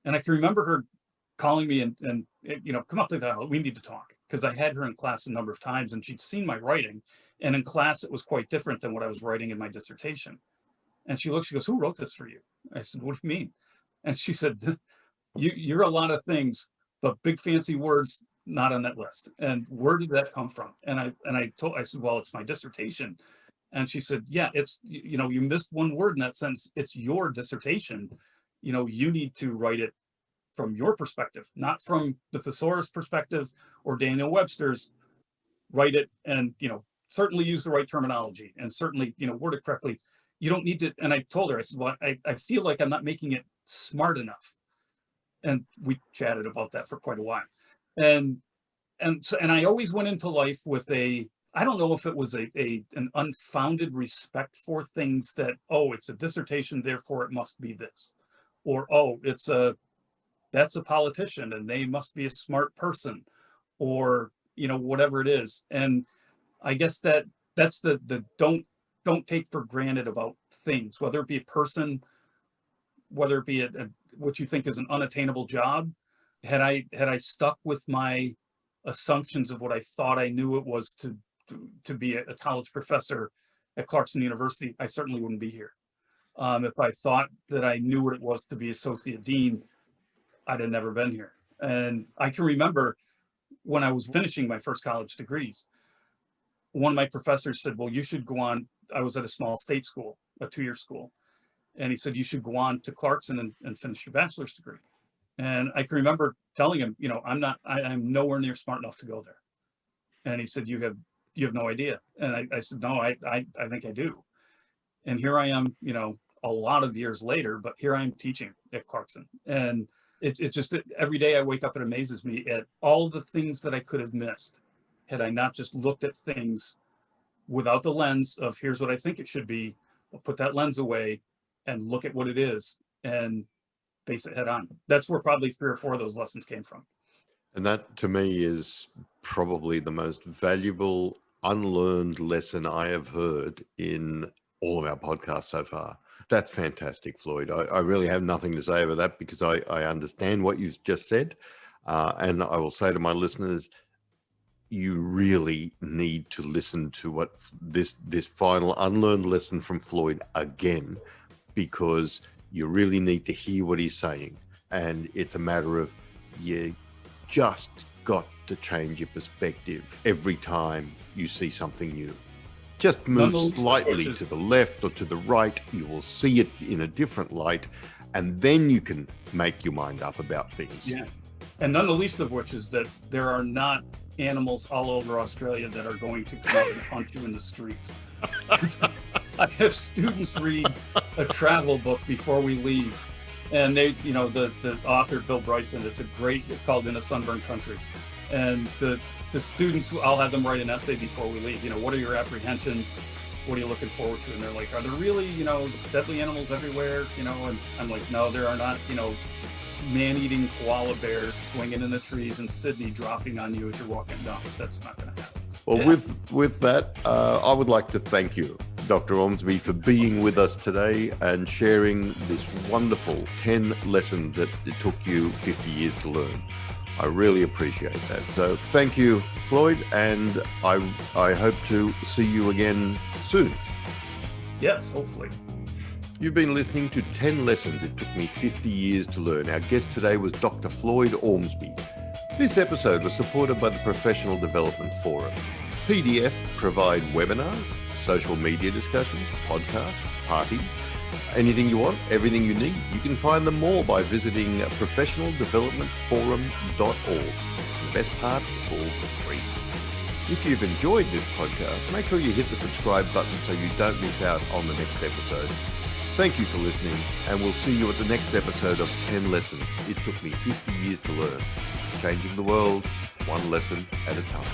And I can remember her calling me and come up to that, we need to talk, because I had her in class a number of times and she'd seen my writing, and in class it was quite different than what I was writing in my dissertation. And she goes, who wrote this for you? I said, what do you mean? And she said, you're a lot of things, but big fancy words not on that list. And where did that come from? And I said, well, it's my dissertation. And she said, yeah, it's, you missed one word in that sentence. It's your dissertation. You need to write it from your perspective, not from the thesaurus perspective or Daniel Webster's. Write it and, certainly use the right terminology and certainly, word it correctly. You don't need to. And I told her, I said, well, I feel like I'm not making it smart enough. And we chatted about that for quite a while. And I always went into life with I don't know if it was an unfounded respect for things that, oh, it's a dissertation, therefore it must be this. Or, oh, that's a politician and they must be a smart person, or, whatever it is. And I guess that's the don't take for granted about things, whether it be a person, whether it be what you think is an unattainable job. Had I stuck with my assumptions of what I thought I knew it was to be a college professor at Clarkson University, I certainly wouldn't be here. If I thought that I knew what it was to be associate dean, I'd have never been here. And I can remember when I was finishing my first college degrees, one of my professors said, well, you should go on. I was at a small state school, a 2-year school. And he said, you should go on to Clarkson and finish your bachelor's degree. And I can remember telling him, I'm nowhere near smart enough to go there. And he said, you have no idea. And I said, no, I think I do. And here I am, a lot of years later, but here I am teaching at Clarkson. And it just, every day I wake up, it amazes me at all the things that I could have missed had I not just looked at things without the lens of here's what I think it should be. I'll put that lens away and look at what it is and face it head on. That's where probably 3 or 4 of those lessons came from. And that to me is probably the most valuable unlearned lesson I have heard in all of our podcasts so far. That's fantastic, Floyd. I really have nothing to say about that because I understand what you've just said. And I will say to my listeners, you really need to listen to what this final unlearned lesson from Floyd again, because you really need to hear what he's saying. And it's a matter of you just got to change your perspective every time you see something new. Just move slightly to the left or to the right. You will see it in a different light, and then you can make your mind up about things. Yeah. And none the least of which is that there are not animals all over Australia that are going to come out and hunt you in the streets. I have students read a travel book before we leave, and they, the author, Bill Bryson, it's called In a Sunburned Country. And the students, I'll have them write an essay before we leave. What are your apprehensions? What are you looking forward to? And they're like, are there really, deadly animals everywhere? And I'm like, no, there are not, man-eating koala bears swinging in the trees in Sydney dropping on you as you're walking down. That's not going to happen. Well, with that, I would like to thank you, Dr. Ormsbee, for being with us today and sharing this wonderful 10 lessons that it took you 50 years to learn. I really appreciate that. So thank you, Floyd, and I hope to see you again soon. Yes, hopefully. You've been listening to 10 Lessons It Took Me 50 Years to Learn. Our guest today was Dr. Floyd Ormsbee. This episode was supported by the Professional Development Forum. PDF provide webinars, social media discussions, podcasts, parties, anything you want, everything you need. You can find them all by visiting professionaldevelopmentforum.org. The best part, it's all for free. If you've enjoyed this podcast, make sure you hit the subscribe button so you don't miss out on the next episode. Thank you for listening, and we'll see you at the next episode of 10 Lessons It Took Me 50 Years to Learn. Changing the world, one lesson at a time.